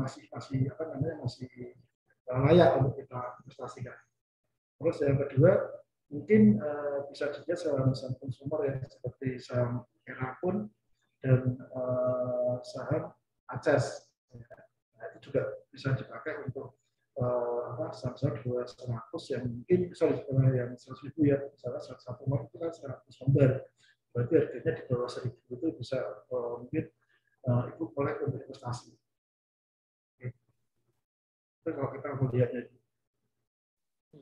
masih layak untuk kita investasikan. Terus yang kedua, mungkin bisa juga saham-saham konsumer yang seperti saham Erapun dan saham Aces. Nah, itu juga bisa dipakai untuk saham-saham 200 yang mungkin yang 100.000 ya, misalnya satu lot itu kan 100 lembar, berarti harganya di bawah 1.000 itu bisa mungkin itu boleh untuk investasi. Itu kalau kita melihatnya.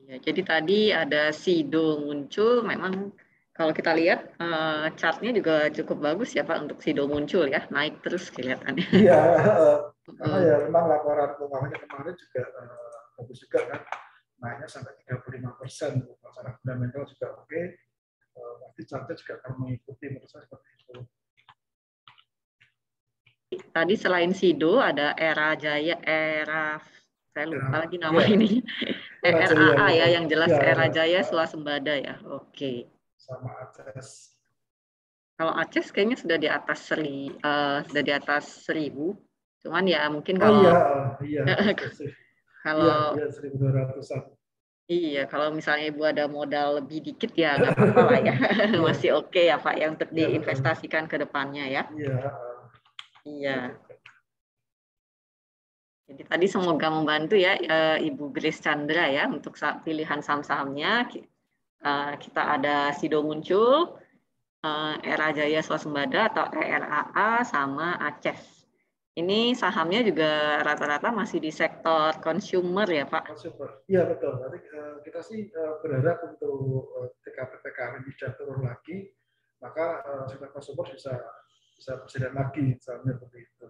Ya, jadi tadi ada Sido muncul, memang kalau kita lihat chartnya juga cukup bagus ya Pak untuk Sido muncul ya, naik terus kelihatannya. Iya, karena ya memang laporan keuangannya kemarin juga bagus juga kan, naiknya sampai 35%, secara fundamental juga oke, pasti chartnya juga akan mengikuti menurut saya seperti itu. Tadi selain Sido ada saya lupa lagi nama ini. RAA ya, yang jelas Era Jaya Swasembada ya. Oke. Sama Aces. Kalau Aces kayaknya sudah di atas 1.000. Cuman ya mungkin kalau iya. kalau 1.200-an. Iya, kalau misalnya Ibu ada modal lebih dikit ya nggak apa-apa lah ya. Masih oke ya Pak ya untuk diinvestasikan ke depannya ya. Iya. Jadi tadi semoga membantu ya Ibu Grace Chandra ya untuk pilihan saham-sahamnya. Kita ada Sido muncul, Era Jaya Swasembada atau ERAA sama Aces. Ini sahamnya juga rata-rata masih di sektor consumer ya Pak? Consumer, iya betul. Nanti kita sih berharap untuk PKM ini sudah turun lagi, maka sektor consumer bisa berjalan lagi, misalnya seperti itu.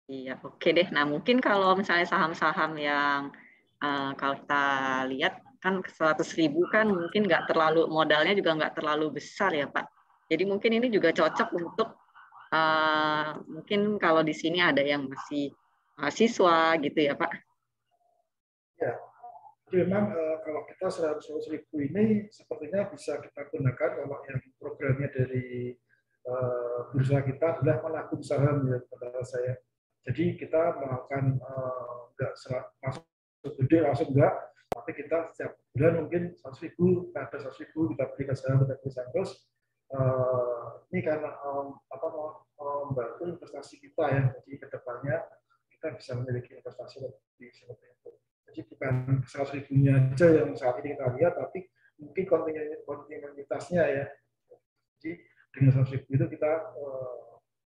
Iya, oke deh. Nah, mungkin kalau misalnya saham-saham yang kalau kita lihat kan 100.000 kan mungkin nggak terlalu, modalnya juga nggak terlalu besar ya Pak. Jadi mungkin ini juga cocok untuk mungkin kalau di sini ada yang masih mahasiswa gitu ya Pak. Ya, jadi memang kalau kita 100.000 ini sepertinya bisa kita gunakan kalau yang programnya dari bursa kita adalah menabung saham ya, kata saya. Jadi kita melakukan nggak langsung gede langsung enggak, tapi kita setiap bulan mungkin 100.000, ada 100.000 kita beli ke saham, kita beli saham terus. Ini karena membantu investasi kita ya, jadi kedepannya kita bisa memiliki investasi lebih seperti itu. Jadi bukan 100.000-nya aja yang saat ini kita lihat, tapi mungkin kontinuitasnya ya. Jadi dengan 100.000 itu kita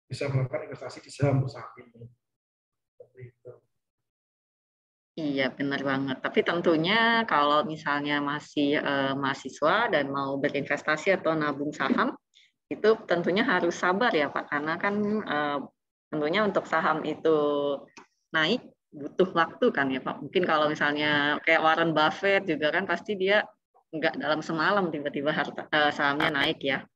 bisa melakukan investasi di saham saat ini. Seperti itu. Iya, benar banget. Tapi tentunya kalau misalnya masih mahasiswa dan mau berinvestasi atau nabung saham, itu tentunya harus sabar ya Pak, karena kan tentunya untuk saham itu naik butuh waktu kan ya Pak. Mungkin kalau misalnya kayak Warren Buffett juga kan pasti dia nggak dalam semalam tiba-tiba sahamnya naik ya.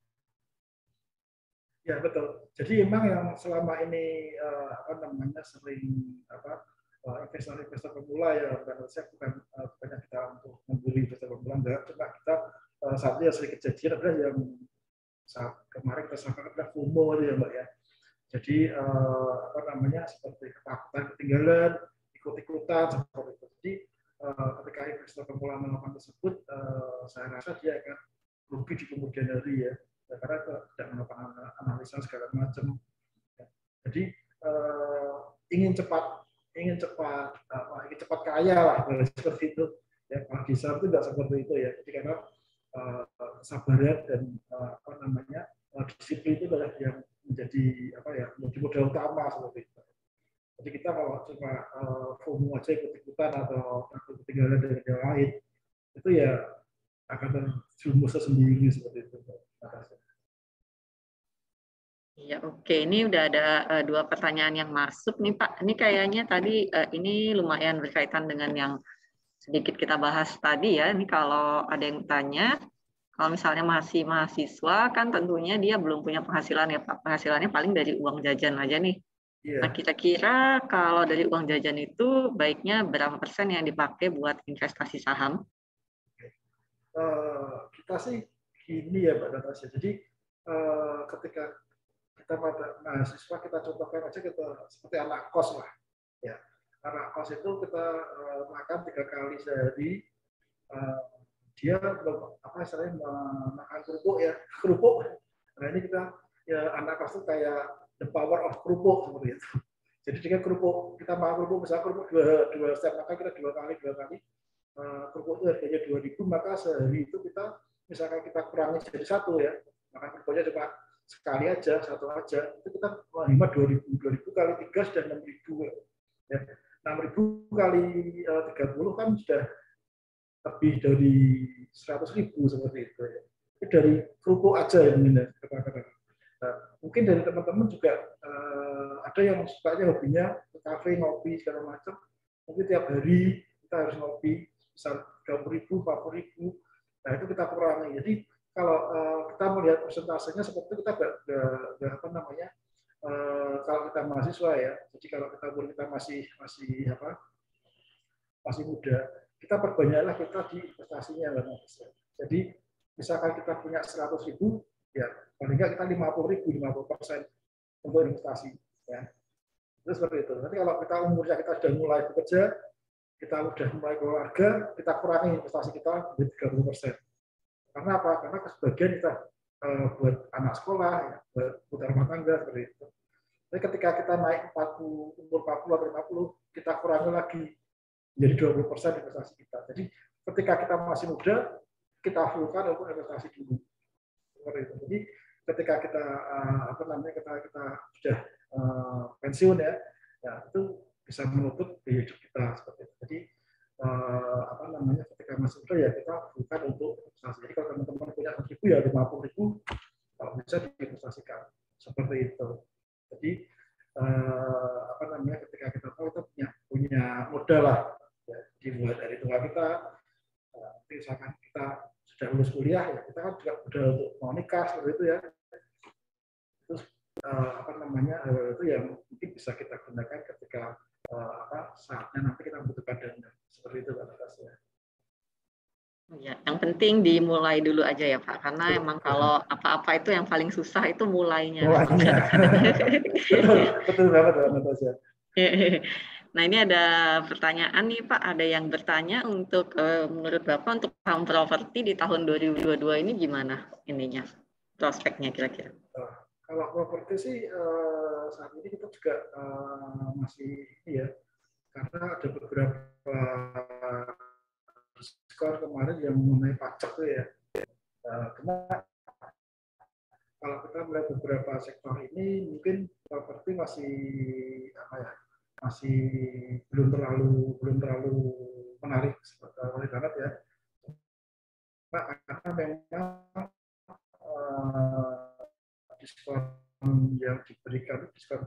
Ya betul. Jadi memang yang selama ini apa namanya sering apa investor-investor pemula ya, dan saya bukan kita untuk membuli investor pemula, enggak. Cuma kita satu yang sering kejadian adalah yang saat kemarin kita sampaikan adalah FOMO itu ya Mbak ya. Jadi apa namanya seperti ketakutan ketinggalan, ikut-ikutan seperti itu. Jadi ketika investor pemula melakukan tersebut, saya rasa dia akan rugi di kemudian hari ya. Karena tidak melakukan analisa segala macam. Jadi ingin cepat kaya lah, seperti itu. Ya, kalau di saham itu tidak seperti itu ya. Jadi karena kesabaran dan apa namanya disiplin itu adalah yang menjadi apa ya menjadi modal utama seperti itu. Jadi kita kalau cuma FOMO aja ikut-ikutan atau takut ketinggalan dari yang lain, itu ya akan terjerumus sendiri seperti itu. Iya, oke. Ini udah ada dua pertanyaan yang masuk nih Pak. Ini kayaknya tadi ini lumayan berkaitan dengan yang sedikit kita bahas tadi ya. Ini kalau ada yang tanya, kalau misalnya masih mahasiswa kan tentunya dia belum punya penghasilan ya Pak. Penghasilannya paling dari uang jajan aja nih. Nah, Iya. kira-kira kalau dari uang jajan itu baiknya berapa persen yang dipakai buat investasi saham? Kita sih gini ya Mbak Natasha. Jadi ketika kita pada mahasiswa kita contohkan aja kita seperti anak kos lah. Ya, anak kos itu kita makan 3 kali sehari. Dia apa istilahnya makan kerupuk ya kerupuk. Nah ini kita ya anak kos itu kayak the power of kerupuk seperti itu. Jadi dengan kerupuk kita makan kerupuk misalnya kerupuk dua setiap makan kita 2 kali kerupuk itu harganya 2.000, maka sehari itu kita misalkan kita kurangi jadi 1 ya, makan kerupuknya cuma sekali aja, 1 aja, itu kita menerima 2.000 kali 3 sudah 6.000 ya. 6.000 kali 30 kan sudah lebih dari 100.000 seperti itu ya. Itu dari kerupuk aja ya mungkin ya. Nah, mungkin dari teman-teman juga ada yang sukanya hobinya ke kafe ngopi segala macam, mungkin tiap hari kita harus ngopi misal 30.000, 40.000, nah itu kita kurangi. Jadi kalau kita melihat persentasenya seperti itu kita nggak apa namanya kalau kita mahasiswa ya. Jadi kalau kita masih muda, kita perbanyaklah kita di investasinya kan. Jadi misalkan kita punya 100.000, ya paling nggak kita 50% untuk investasi. Ya. Itu seperti itu. Nanti kalau kita umurnya kita sudah mulai bekerja, kita sudah mulai keluarga, kita kurangi investasi kita menjadi 30%. Karena apa? Karena sebagian kita buat anak sekolah, ya, buat rumah tangga seperti itu. Tapi ketika kita naik 40, umur 40 atau 50, kita kurangi lagi menjadi 20% investasi kita. Jadi ketika kita masih muda, kita fullkan untuk investasi dulu. Seperti itu. Jadi ketika kita apa namanya kita sudah pensiun ya, ya itu bisa menutup biaya hidup kita seperti itu. Jadi apa namanya ketika masih muda ya kita bukan untuk investasi. Jadi kalau teman-teman punya 1.000 ya 50.000 kalau bisa diinvestasikan seperti itu. Jadi apa namanya ketika kita tahu kita punya modal lah, ya, dimulai dari tua kita. Misalkan kita sudah lulus kuliah ya kita kan juga modal untuk mau nikah seperti itu ya. Terus apa namanya itu yang mungkin bisa kita gunakan ketika apa saatnya nanti kita membutuhkan dana seperti itu Pak Natasha. Ya, yang penting dimulai dulu aja ya Pak, karena emang kalau apa-apa itu yang paling susah itu mulainya. Mulainya. betul banget Pak Natasha. Nah ini ada pertanyaan nih Pak, ada yang bertanya untuk menurut Bapak untuk saham properti di tahun 2022 ini gimana ininya prospeknya kira-kira? Kalau properti sih saat ini kita juga masih ini ya, karena ada beberapa diskon kemarin yang mengenai pajak tuh ya. Karena kalau kita melihat beberapa sektor ini mungkin properti masih apa ya, masih belum terlalu memang diskon yang diberikan diskon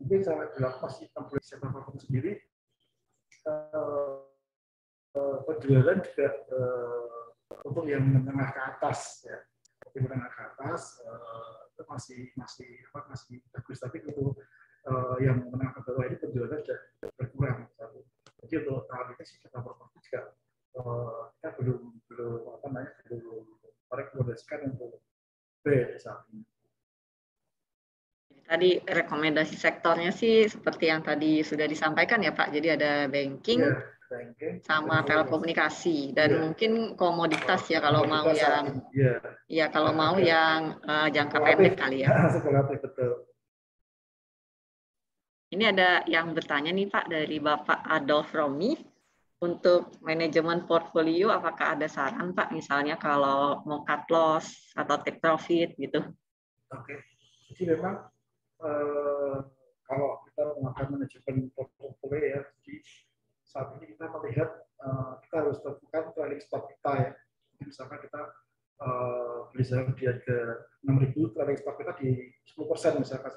mungkin sampai 8 siapapun sendiri, penjualan juga untuk yang menengah ke atas ya, menengah ke atas itu masih bagus, tapi untuk yang menengah ke bawah ini penjualan sudah berkurang. Jadi untuk tahun ini sih kita properti juga kita belum merekomendasikan untuk B saat ini. Tadi rekomendasi sektornya sih seperti yang tadi sudah disampaikan ya Pak. Jadi ada banking, ya, banking sama telekomunikasi dan mungkin komoditas ya kalau mau yang kalau mau yang jangka pendek kali ya. Spekulatif, betul. Ini ada yang bertanya nih Pak dari Bapak Adolf Romi. Untuk manajemen portfolio, apakah ada saran Pak? Misalnya kalau mau cut loss atau take profit gitu. Oke, jadi memang kalau kita melakukan manajemen portfolio ya, jadi saat ini kita melihat kita harus tentukan trailing stop kita ya. Jadi misalkan kita beli saham di harga 6.000, trailing stop kita di 10% misalkan.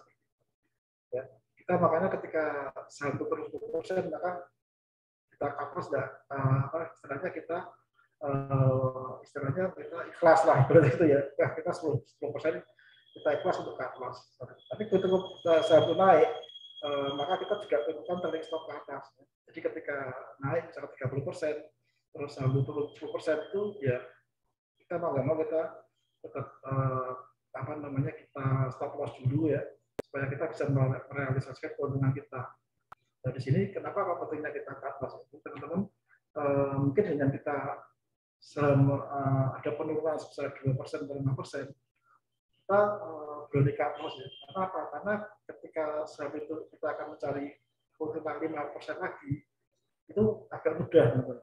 Ya, kita makanya ketika saham itu turun 10%, maka kita kapos istilahnya kita ikhlas lah berarti itu ya. Kita 10% kita ikhlas untuk cut loss. Tapi ketika saham itu naik, maka kita juga tentukan trailing stop ke atas. Jadi ketika naik misalnya 30%, terus saham itu turun 10% itu ya kita mau nggak mau kita tetap kita stop loss dulu ya, supaya kita bisa merealisasikan keuntungan kita. Nah, di sini kenapa pentingnya kita cut loss itu, teman-teman, mungkin dengan kita ada penurunan sebesar 2% atau 5%, kita berani cut loss ya. Karena apa? Karena ketika saham itu kita akan mencari keuntungan 5% lagi, itu agak mudah, teman-teman.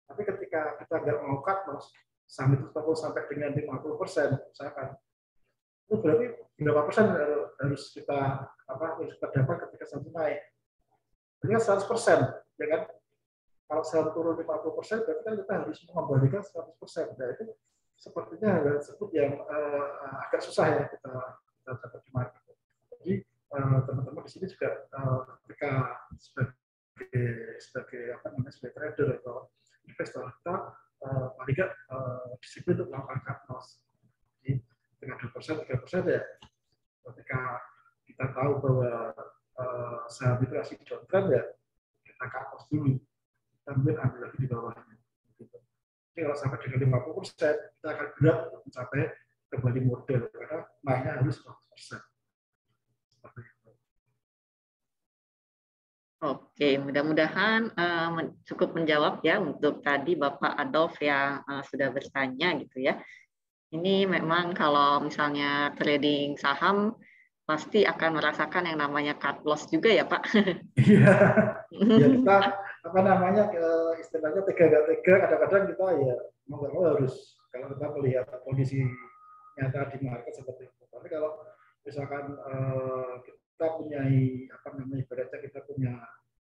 Tapi ketika kita nggak mau cut loss, saham itu sampai dengan 50%, misalkan, itu berarti berapa persen harus kita dapat ketika saham naik? Berarti 100%, ya kan? Kalau saham turun 50%, berarti kan kita harus mengembalikan 100%. Nah, itu sepertinya hal tersebut yang agak susah ya kita dapat di market. Jadi teman-teman di sini juga ketika sebagai trader atau investor, kita paling nggak disiplin untuk melakukan cut loss. Jadi dengan 2%, 3% ya, ketika kita tahu bahwa saham itu masih downtrend ya, kita cut loss dulu, kita ambil lagi di bawahnya. Gitu. Jadi kalau sampai dengan 50%, kita akan berat untuk mencapai kembali modal karena naiknya harus 100%. Seperti itu. Oke, mudah-mudahan cukup menjawab ya untuk tadi Bapak Adolf yang sudah bertanya gitu ya. Ini memang kalau misalnya trading saham pasti akan merasakan yang namanya cut loss juga ya Pak. Iya, ya kita istilahnya tega-tega, kadang-kadang kita ya mau nggak mau harus, kalau kita melihat kondisi nyata di market seperti itu. Tapi kalau misalkan kita punya ibaratnya kita punya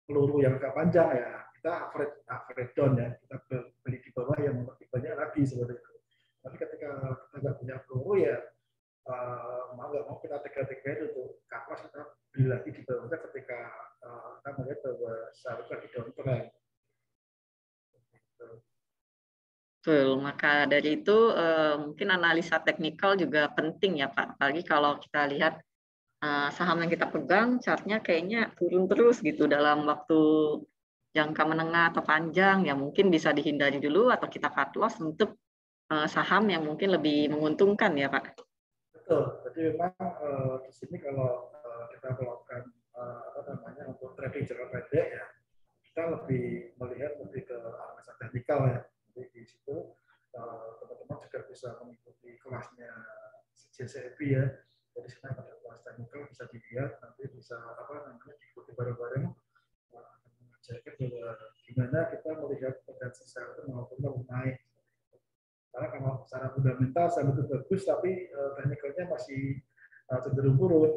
peluru yang agak panjang ya, kita average down ya, kita beli di bawah yang lebih banyak lagi seperti itu. Tapi ketika kita nggak punya peluru ya mau nggak mau kita tega-tega itu untuk cut, kita beli lagi di bawahnya ketika kita melihat bahwa seharusnya di downtrend. Betul, maka dari itu mungkin analisa teknikal juga penting ya Pak. Apalagi kalau kita lihat saham yang kita pegang, chartnya kayaknya turun terus gitu dalam waktu jangka menengah atau panjang, ya mungkin bisa dihindari dulu atau kita cut loss untuk saham yang mungkin lebih menguntungkan ya Pak. Betul, jadi memang di sini kalau kita melakukan untuk trading jangka pendek ya, kita lebih melihat lebih ke analisa teknikal ya. Jadi di situ teman-teman juga bisa mengikuti kelasnya CCP ya. Jadi sekarang pada kelas teknikal bisa dilihat, nanti bisa diikuti bareng-bareng, mengajarkan bahwa gimana kita melihat potensi saham itu maupun naik. Karena kalau secara fundamental saham itu bagus, tapi teknikalnya masih cenderung turun,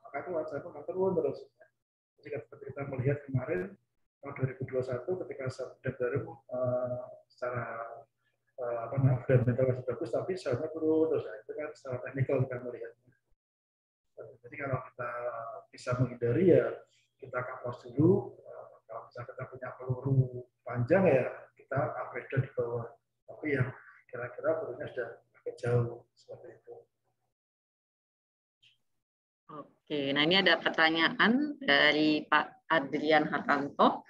maka itu saham akan turun terus. Jadi ketika kita melihat kemarin tahun 2021 ketika saham baru secara fundamental masih bagus, tapi sahamnya turun terus. Itu kan secara teknikal kita melihatnya. Jadi kalau kita bisa menghindari ya kita kapos dulu. Kalau misalnya kita punya peluru panjang ya kita upgrade di bawah. Tapi yang kira-kira pelurunya sudah agak jauh seperti itu. Oke, nah ini ada pertanyaan dari Pak Adrian Hartanto.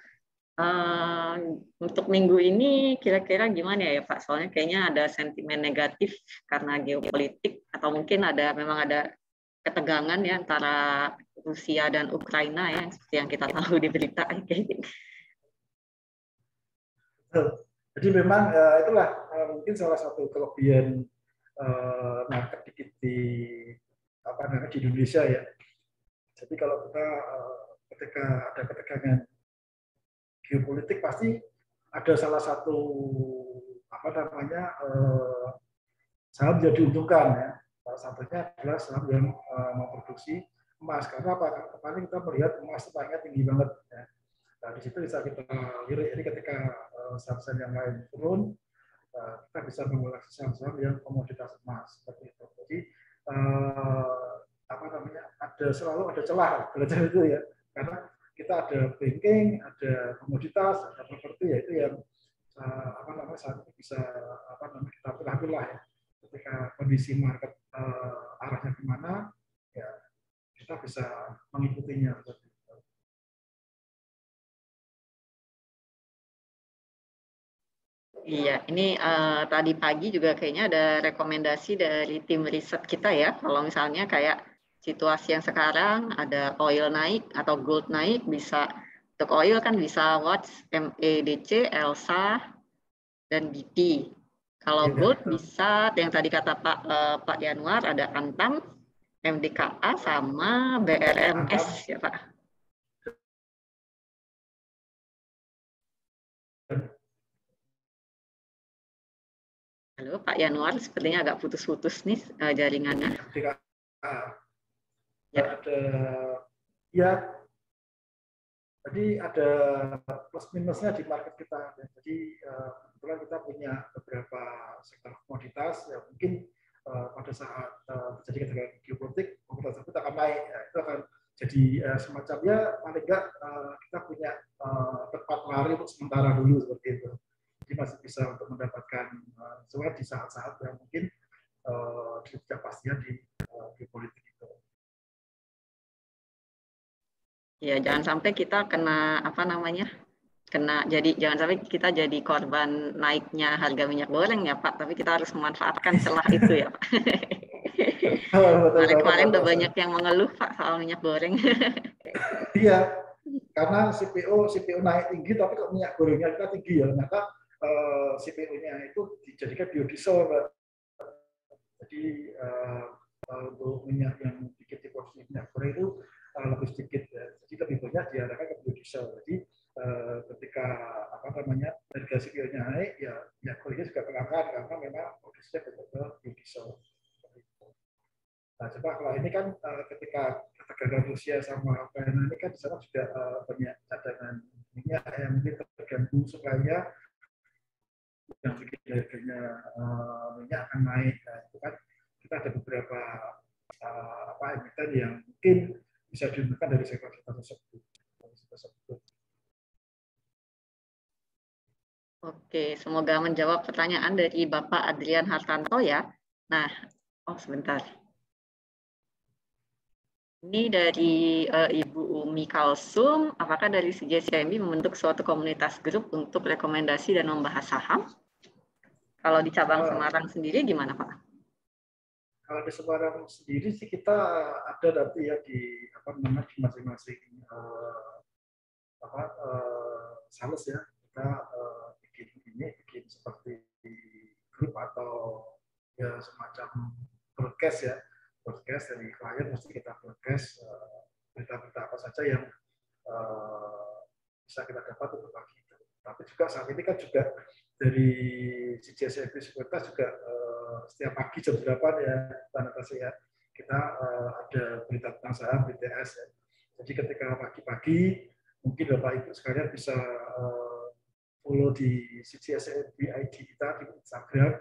Untuk minggu ini kira-kira gimana ya Pak? Soalnya kayaknya ada sentimen negatif karena geopolitik atau mungkin memang ada ketegangan ya antara Rusia dan Ukraina ya seperti yang kita tahu di berita kayak gitu. Jadi memang itulah mungkin salah satu kelebihan market di di Indonesia ya. Jadi kalau kita ketika ada ketegangan geopolitik pasti ada salah satu saham yang diuntungkan ya. Salah satunya adalah saham yang memproduksi emas. Karena apa? Kemarin kita melihat emas naiknya tinggi banget. Ya. Nah, di situ bisa kita lirik. Jadi ketika saham-saham yang lain turun, kita bisa mengoleksi saham-saham yang komoditas emas seperti itu. Jadi selalu ada celah belajar itu ya. Karena kita ada banking, ada komoditas, ada properti, ya itu yang saat ini bisa kita pilah-pilah ya. Ketika kondisi market arahnya kemana, ya kita bisa mengikutinya. Iya, ini tadi pagi juga kayaknya ada rekomendasi dari tim riset kita ya. Kalau misalnya kayak situasi yang sekarang ada oil naik atau gold naik, bisa untuk oil kan bisa watch MEDC, ELSA, dan BP. Kalau gold bisa yang tadi kata Pak Yanuar ada Antam, MDKA sama BRMS ya Pak. Halo Pak Yanuar, sepertinya agak putus-putus nih jaringannya. Jadi ada plus minusnya di market kita. Jadi kebetulan kita punya beberapa sektor komoditas yang mungkin pada saat terjadi ketegangan geopolitik, komoditas tersebut akan naik. Ya, itu akan jadi semacamnya paling enggak kita punya tempat lari untuk sementara dulu seperti itu. Jadi masih bisa untuk mendapatkan di saat-saat yang mungkin ketidakpastian di geopolitik itu. Ya, jangan sampai kita kena jangan sampai kita jadi korban naiknya harga minyak goreng ya Pak, tapi kita harus memanfaatkan celah itu ya Pak. Kemarin udah banyak yang mengeluh Pak soal minyak goreng. Iya, karena CPO naik tinggi, tapi kok minyak gorengnya kita tinggi ya, ternyata CPO-nya itu dijadikan biodiesel. Jadi untuk minyak yang sedikit di porsi minyak goreng itu lebih sedikit ya. Jadi lebih banyak diarahkan ke biodiesel. Jadi ketika harga CPO-nya naik, ya minyak gorengnya juga terangkat karena memang produksinya betul-betul biodiesel. Nah, coba kalau ini kan ketika ketegangan Rusia sama Ukraina ini kan di sana juga banyak cadangan minyak yang mungkin terganggu supaya yang bikin harganya minyak akan naik. Nah, itu kan kita ada beberapa emiten yang mungkin bisa diuntungkan dari sektor-sektor tersebut. Oke, semoga menjawab pertanyaan dari Bapak Adrian Hartanto ya. Nah, sebentar. Ini dari Ibu Umi Kalsum, apakah dari CJCMB membentuk suatu komunitas grup untuk rekomendasi dan membahas saham? Kalau di cabang Semarang sendiri gimana Pak? Kalau di Semarang sendiri sih kita ada nanti ya di masing-masing sales ya, kita bikin seperti grup atau ya semacam broadcast ya, broadcast dari klien mesti kita broadcast berita-berita apa saja yang bisa kita dapat untuk pagi itu. Tapi juga saat ini kan juga dari CJCMB Sekuritas juga setiap pagi jam 8 ya, ya kita ada berita tentang saham BTS ya. Jadi ketika pagi-pagi mungkin Bapak Ibu sekalian bisa follow di CJCMB ID kita di Instagram.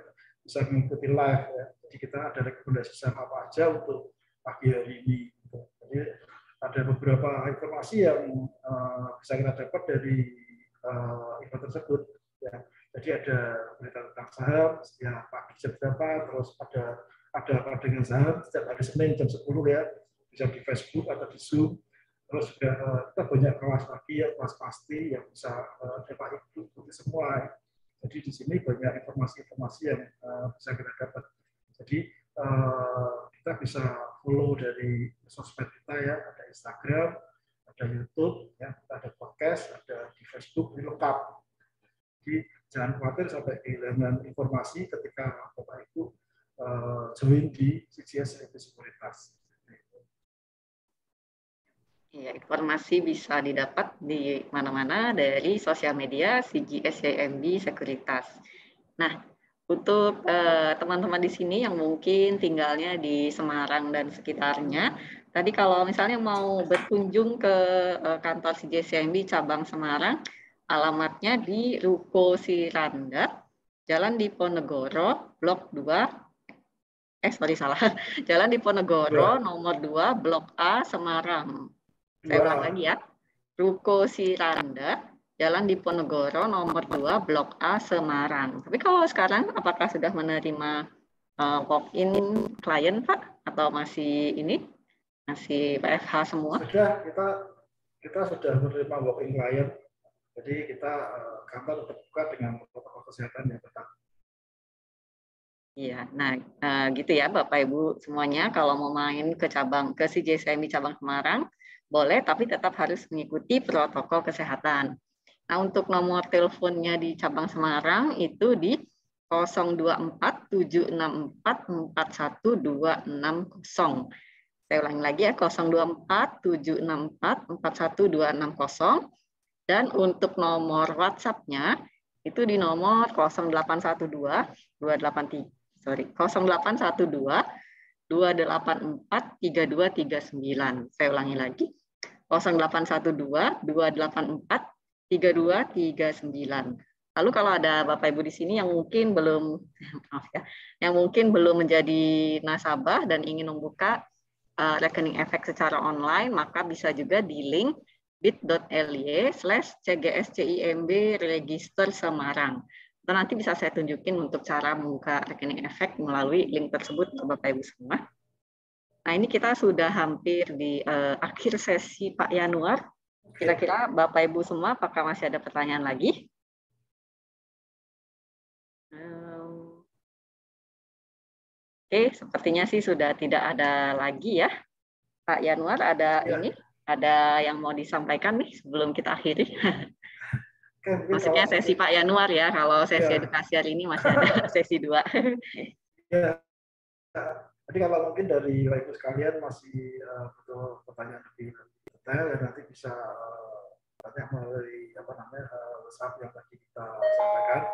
bisa mengikuti live ya. Jadi kita ada rekomendasi saham apa aja untuk pagi hari ini. Jadi ada beberapa informasi yang bisa kita dapat dari event tersebut. Ya. Jadi ada berita tentang saham ya pagi jam berapa, terus ada apa dengan saham setiap hari Senin jam 10 ya, bisa di Facebook atau di Zoom. Terus juga kita banyak kelas lagi ya, kelas pasti yang bisa dapat ikuti semua. Jadi di sini banyak informasi-informasi yang bisa kita dapat. Jadi kita bisa follow dari sosmed kita ya, ada Instagram, ada YouTube, ya, ada podcast, ada di Facebook, ini lengkap. Jadi jangan khawatir sampai kehilangan informasi ketika Bapak Ibu join di CGS Sekuritas. Ya, informasi bisa didapat di mana-mana dari sosial media CGS CIMB Sekuritas. Nah, untuk teman-teman di sini yang mungkin tinggalnya di Semarang dan sekitarnya, tadi kalau misalnya mau berkunjung ke kantor CGS CIMB cabang Semarang, alamatnya di Ruko Siranda, Jalan Diponegoro, Blok 2, salah, Jalan Diponegoro, nomor 2, Blok A, Semarang. Saya ulang lagi ya, Ruko Siranda, Jalan Diponegoro, nomor 2, Blok A, Semarang. Tapi kalau sekarang, apakah sudah menerima walk-in klien, Pak? Atau masih ini? Masih PFH semua? Sudah, kita sudah menerima walk-in klien. Jadi kita kantor terbuka dengan protokol kesehatan yang ketat. Iya, nah gitu ya Bapak Ibu semuanya, kalau mau main ke CGS CIMB cabang Semarang, boleh, tapi tetap harus mengikuti protokol kesehatan. Nah, untuk nomor teleponnya di cabang Semarang itu di 024-764-41260. Saya ulangi lagi ya, 024-764-41260. Dan untuk nomor WhatsApp-nya itu di nomor 0812-284-3239. Saya ulangi lagi, 0812-284-3239. Lalu kalau ada Bapak Ibu di sini yang mungkin belum menjadi nasabah dan ingin membuka rekening efek secara online, maka bisa juga di link bit.ly/cgscimb register Semarang. Dan nanti bisa saya tunjukin untuk cara membuka rekening efek melalui link tersebut untuk Bapak Ibu semua. Nah, ini kita sudah hampir di akhir sesi Pak Yanuar. Kira-kira Bapak Ibu semua apakah masih ada pertanyaan lagi? Oke, sepertinya sih sudah tidak ada lagi ya. Pak Yanuar, ada ini? Ada yang mau disampaikan nih sebelum kita akhiri? Maksudnya sesi Pak Yanuar ya, kalau sesi edukasi hari ini masih ada sesi 2. Ya, jadi kalau mungkin dari Ibu sekalian masih butuh pertanyaan lebih detail, ya nanti bisa tanya melalui WhatsApp yang tadi kita sampaikan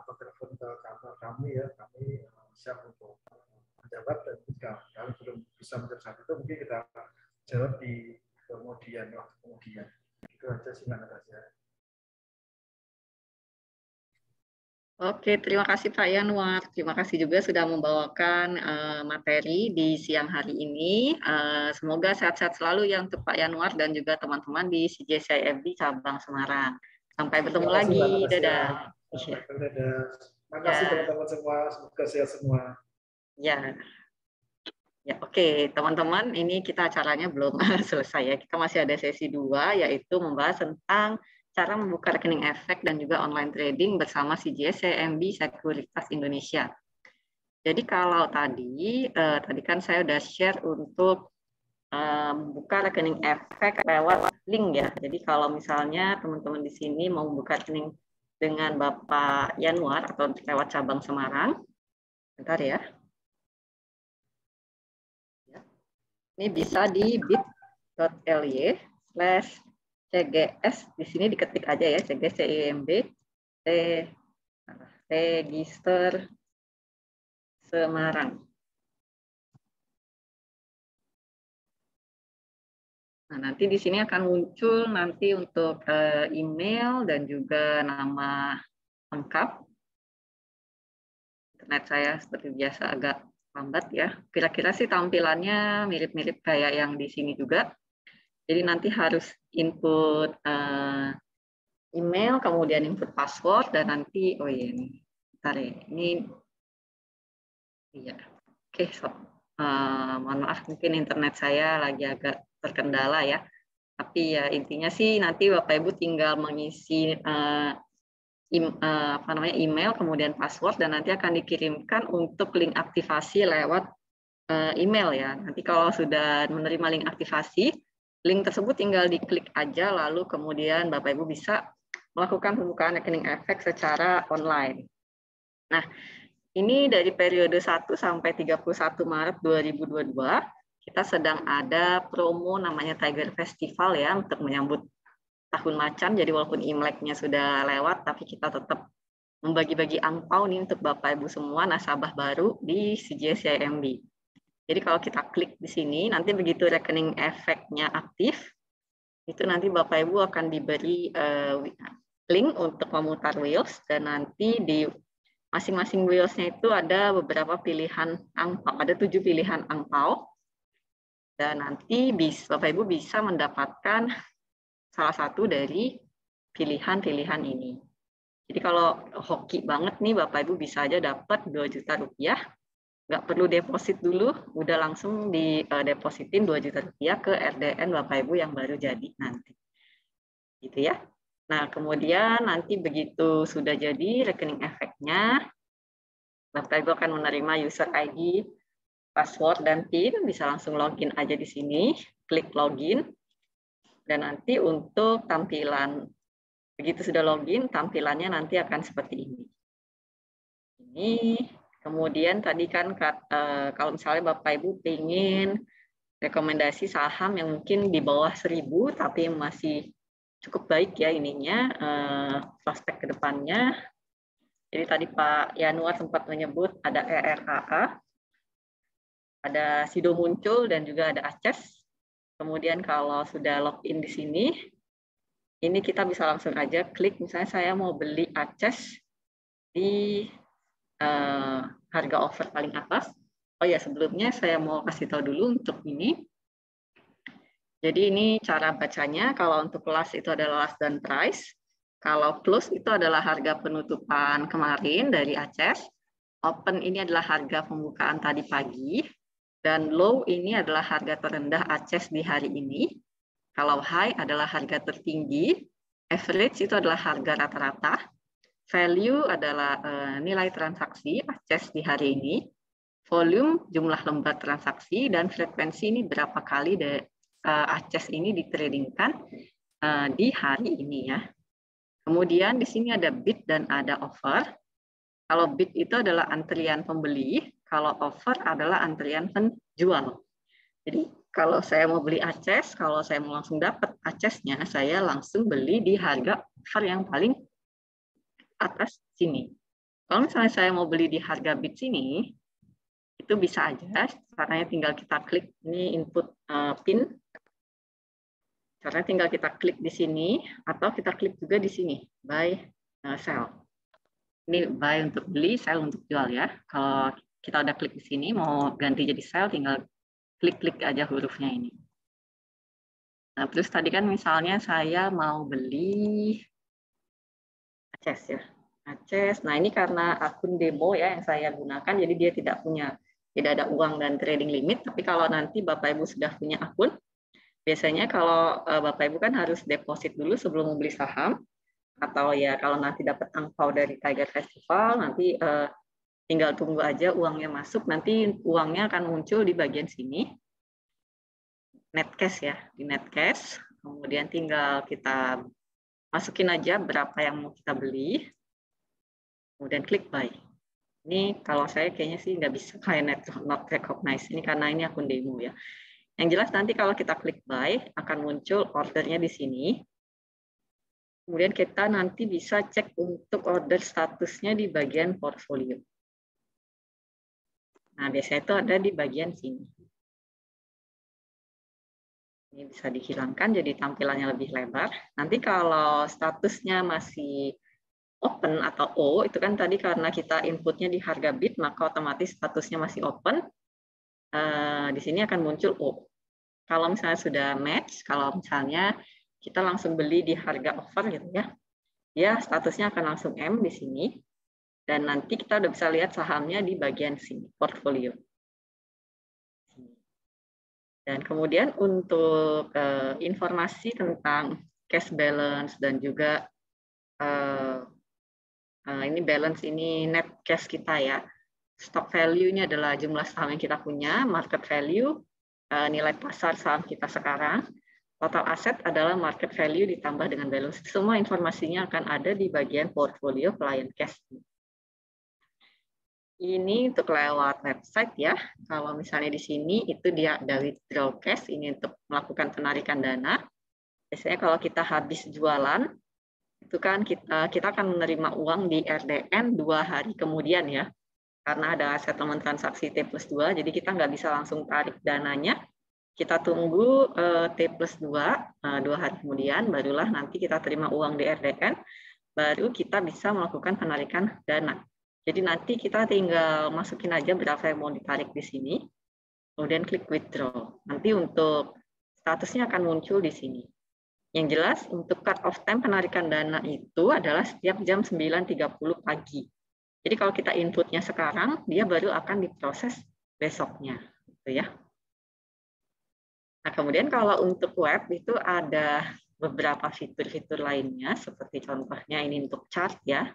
atau telepon ke kantor kami ya, kami siap untuk menjawab, dan jika kami belum bisa menjawab saat itu mungkin kita jawab di waktu kemudian. Itu aja sih Mbak Natasha. Oke, terima kasih Pak Yanuar. Terima kasih juga sudah membawakan materi di siang hari ini. Semoga sehat-sehat selalu ya untuk Pak Yanuar dan juga teman-teman di CGS CIMB cabang Semarang. Sampai bertemu lagi. Dadah. Dadah. Terima kasih teman-teman semua. Semoga sehat semua. Ya. Ya, oke, teman-teman, ini kita acaranya belum selesai ya. Kita masih ada sesi 2, yaitu membahas tentang cara membuka rekening efek dan juga online trading bersama CGS CIMB Sekuritas Indonesia. Jadi kalau tadi kan saya udah share untuk membuka rekening efek lewat link ya. Jadi kalau misalnya teman-teman di sini mau membuka rekening dengan Bapak Yanuar atau lewat cabang Semarang, bentar ya. Ini bisa di bit.ly/cgs, di sini diketik aja ya, CGS CIMB register Semarang. Nah, nanti di sini akan muncul nanti untuk email dan juga nama lengkap. internet saya seperti biasa agak lambat ya. Kira-kira sih tampilannya mirip-mirip kayak yang di sini juga. Jadi nanti harus input email, kemudian input password, dan nanti, oh iya ini, bentar ya, ini, iya, oke, mohon maaf mungkin internet saya lagi agak terkendala ya. Tapi ya intinya sih nanti Bapak Ibu tinggal mengisi email, kemudian password, dan nanti akan dikirimkan untuk link aktivasi lewat email ya. Nanti kalau sudah menerima link aktivasi, link tersebut tinggal diklik aja, lalu kemudian Bapak Ibu bisa melakukan pembukaan rekening efek secara online. Nah, ini dari periode 1 sampai 31 Maret 2022, kita sedang ada promo namanya Tiger Festival ya, untuk menyambut Tahun Macan. Jadi walaupun Imleknya sudah lewat, tapi kita tetap membagi-bagi angpau nih untuk Bapak Ibu semua nasabah baru di CGS-CIMB. Jadi kalau kita klik di sini, nanti begitu rekening efeknya aktif, itu nanti Bapak Ibu akan diberi link untuk memutar wheels, dan nanti di masing-masing wheels-nya itu ada beberapa pilihan angpau, ada 7 pilihan angpau, dan nanti Bapak Ibu bisa mendapatkan salah satu dari pilihan-pilihan ini. Jadi kalau hoki banget nih, Bapak Ibu bisa aja dapat 2 juta rupiah, nggak perlu deposit dulu, udah langsung didepositin 2 juta rupiah ke RDN Bapak Ibu yang baru jadi nanti. Gitu ya. Nah, kemudian nanti begitu sudah jadi rekening efeknya, Bapak Ibu akan menerima user ID, password, dan PIN, bisa langsung login aja di sini, klik login, dan nanti untuk tampilan, begitu sudah login, tampilannya nanti akan seperti ini. Ini, kemudian tadi kan kalau misalnya Bapak Ibu ingin rekomendasi saham yang mungkin di bawah 1000, tapi masih cukup baik ya ininya, prospek ke depannya. Jadi tadi Pak Yanuar sempat menyebut ada ERAA, ada Sido Muncul, dan juga ada ACES. Kemudian kalau sudah login di sini, ini kita bisa langsung aja klik, misalnya saya mau beli ACES di harga offer paling atas. Oh ya, sebelumnya saya mau kasih tahu dulu untuk ini. Jadi ini cara bacanya, kalau untuk last itu adalah last dan price. Kalau close itu adalah harga penutupan kemarin dari ACES. Open ini adalah harga pembukaan tadi pagi. Dan low ini adalah harga terendah ACES di hari ini. Kalau high adalah harga tertinggi. Average itu adalah harga rata-rata. Value adalah nilai transaksi ACES di hari ini. Volume, jumlah lembar transaksi, dan frekuensi ini berapa kali ACES ini ditradingkan di hari ini ya. Kemudian di sini ada bid dan ada offer. Kalau bid itu adalah antrian pembeli, kalau offer adalah antrian penjual. Jadi kalau saya mau beli ACES, kalau saya mau langsung dapat ACES-nya, saya langsung beli di harga offer yang paling atas sini. Kalau misalnya saya mau beli di harga bid sini, itu bisa aja, caranya tinggal kita klik ini input PIN. Caranya tinggal kita klik di sini, atau kita klik juga di sini, buy, sell. Ini buy untuk beli, sell untuk jual ya. Kalau kita udah klik di sini, mau ganti jadi sell, tinggal klik-klik aja hurufnya ini. Nah, terus tadi kan misalnya saya mau beli ACES ya. ACES, nah ini karena akun demo ya yang saya gunakan, jadi dia tidak ada uang dan trading limit, tapi kalau nanti Bapak Ibu sudah punya akun, biasanya kalau Bapak Ibu kan harus deposit dulu sebelum membeli saham, atau ya kalau nanti dapat angpau dari Tiger Festival, nanti tinggal tunggu aja uangnya masuk, nanti uangnya akan muncul di bagian sini, net cash ya, di net cash, kemudian tinggal kita masukin aja berapa yang mau kita beli, kemudian klik buy. Ini kalau saya kayaknya sih nggak bisa kayak not recognize, ini karena ini akun demo ya. Yang jelas nanti kalau kita klik buy, akan muncul ordernya di sini. Kemudian kita nanti bisa cek untuk order statusnya di bagian portfolio. Nah, biasanya itu ada di bagian sini. Ini bisa dihilangkan jadi tampilannya lebih lebar. Nanti kalau statusnya masih open atau O, itu kan tadi karena kita inputnya di harga bid, maka otomatis statusnya masih open. Di sini akan muncul O. Kalau misalnya sudah match, kalau misalnya kita langsung beli di harga offer gitu ya, ya statusnya akan langsung M di sini. Dan nanti kita udah bisa lihat sahamnya di bagian sini, portfolio. Dan kemudian untuk informasi tentang cash balance dan juga ini balance ini net cash kita ya. Stock value ini adalah jumlah saham yang kita punya, market value, nilai pasar saham kita sekarang, total aset adalah market value ditambah dengan balance. Semua informasinya akan ada di bagian portfolio client cash. Ini untuk lewat website ya. Kalau misalnya di sini itu dia ada withdraw cash, ini untuk melakukan penarikan dana. Biasanya kalau kita habis jualan, itu kan kita akan menerima uang di RDN 2 hari kemudian ya. Karena ada settlement transaksi T+2, jadi kita nggak bisa langsung tarik dananya. Kita tunggu T+2, 2 hari kemudian, barulah nanti kita terima uang di RDN, baru kita bisa melakukan penarikan dana. Jadi nanti kita tinggal masukin aja berapa yang mau ditarik di sini, kemudian klik withdraw. Nanti untuk statusnya akan muncul di sini. Yang jelas untuk cut off time penarikan dana itu adalah setiap jam 9.30 pagi. Jadi kalau kita inputnya sekarang, dia baru akan diproses besoknya, gitu ya. Nah, kemudian kalau untuk web itu ada beberapa fitur-fitur lainnya, seperti contohnya ini untuk chart ya.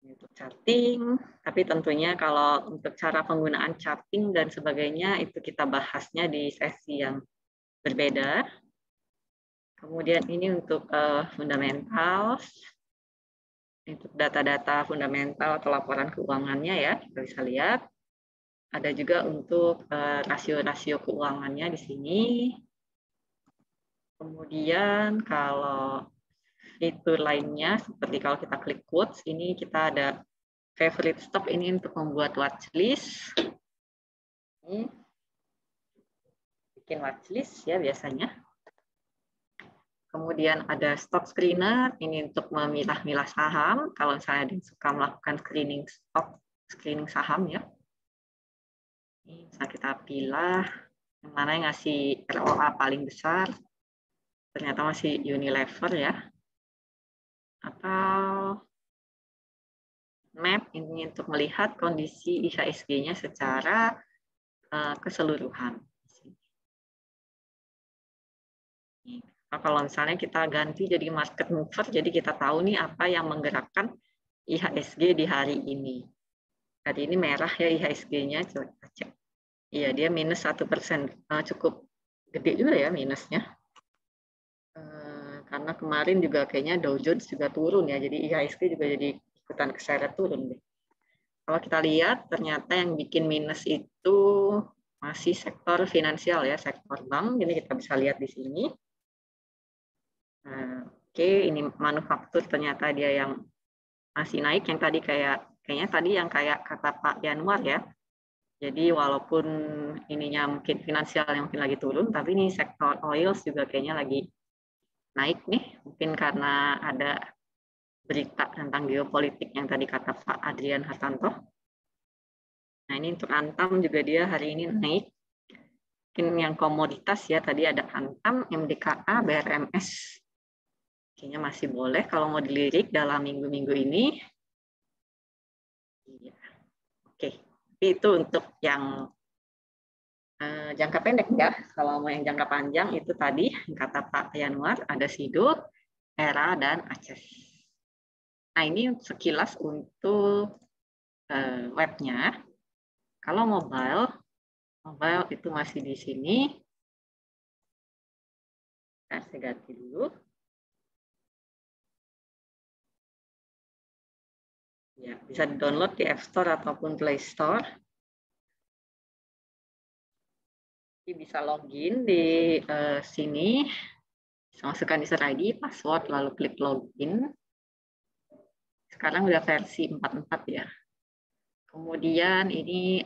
Ini untuk charting, tapi tentunya kalau untuk cara penggunaan charting dan sebagainya itu kita bahasnya di sesi yang berbeda. Kemudian ini untuk fundamental, untuk data-data fundamental atau laporan keuangannya ya, kita bisa lihat. Ada juga untuk rasio-rasio keuangannya di sini. Kemudian kalau fitur lainnya, seperti kalau kita klik quotes, ini kita ada favorite stock ini untuk membuat watchlist. Ini bikin watchlist ya biasanya. Kemudian ada stock screener, ini untuk memilah-milah saham. Kalau saya suka melakukan screening stock, screening saham ya. Ini bisa kita pilih yang mana yang ngasih ROA paling besar. Ternyata masih Unilever ya. Atau map ini untuk melihat kondisi IHSG-nya secara keseluruhan. Nah, kalau misalnya kita ganti jadi market mover, jadi kita tahu nih apa yang menggerakkan IHSG di hari ini. Hari ini merah ya IHSG-nya, coba kita cek. Iya, dia minus 1%, cukup gede juga ya minusnya. Karena kemarin juga kayaknya Dow Jones juga turun ya, jadi IHSG juga jadi ikutan keseret turun deh. Kalau kita lihat, ternyata yang bikin minus itu masih sektor finansial ya, sektor bank. Jadi kita bisa lihat di sini. Oke, ini manufaktur ternyata dia yang masih naik. Yang tadi kayaknya tadi yang kayak kata Pak Yanuar ya. Jadi walaupun ininya mungkin finansial yang mungkin lagi turun, tapi ini sektor oil juga kayaknya lagi naik nih. Mungkin karena ada berita tentang geopolitik yang tadi kata Pak Adrian Hartanto. Nah, ini untuk Antam juga dia hari ini naik. Mungkin yang komoditas ya, tadi ada Antam, MDKA, BRMS. Kayaknya masih boleh kalau mau dilirik dalam minggu-minggu ini. Iya. Oke, itu untuk yang jangka pendek ya. Kalau mau yang jangka panjang itu tadi kata Pak Yanuar, ada Sido, Era, dan Aceh. Nah, ini sekilas untuk webnya. Kalau mobile itu masih di sini. Nah, saya ganti dulu. Ya, bisa di-download di App Store ataupun Play Store. Jadi bisa login di sini. Bisa masukkan user ID, password, lalu klik login. Sekarang udah versi 44 ya. Kemudian ini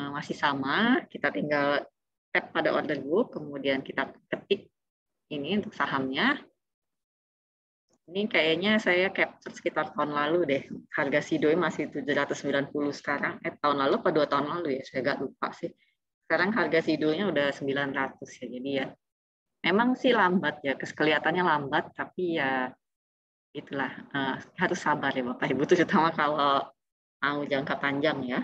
masih sama, kita tinggal tap pada order book, kemudian kita ketik ini untuk sahamnya. Ini kayaknya saya capture sekitar tahun lalu deh. Harga Sido masih 790 sekarang. Tahun lalu atau 2 tahun lalu ya? Saya nggak lupa sih. Sekarang harga Sidonya udah 900 ya. Jadi ya memang sih lambat ya. Kelihatannya lambat, tapi ya itulah. Harus sabar ya Bapak Ibu. Terutama kalau mau jangka panjang ya.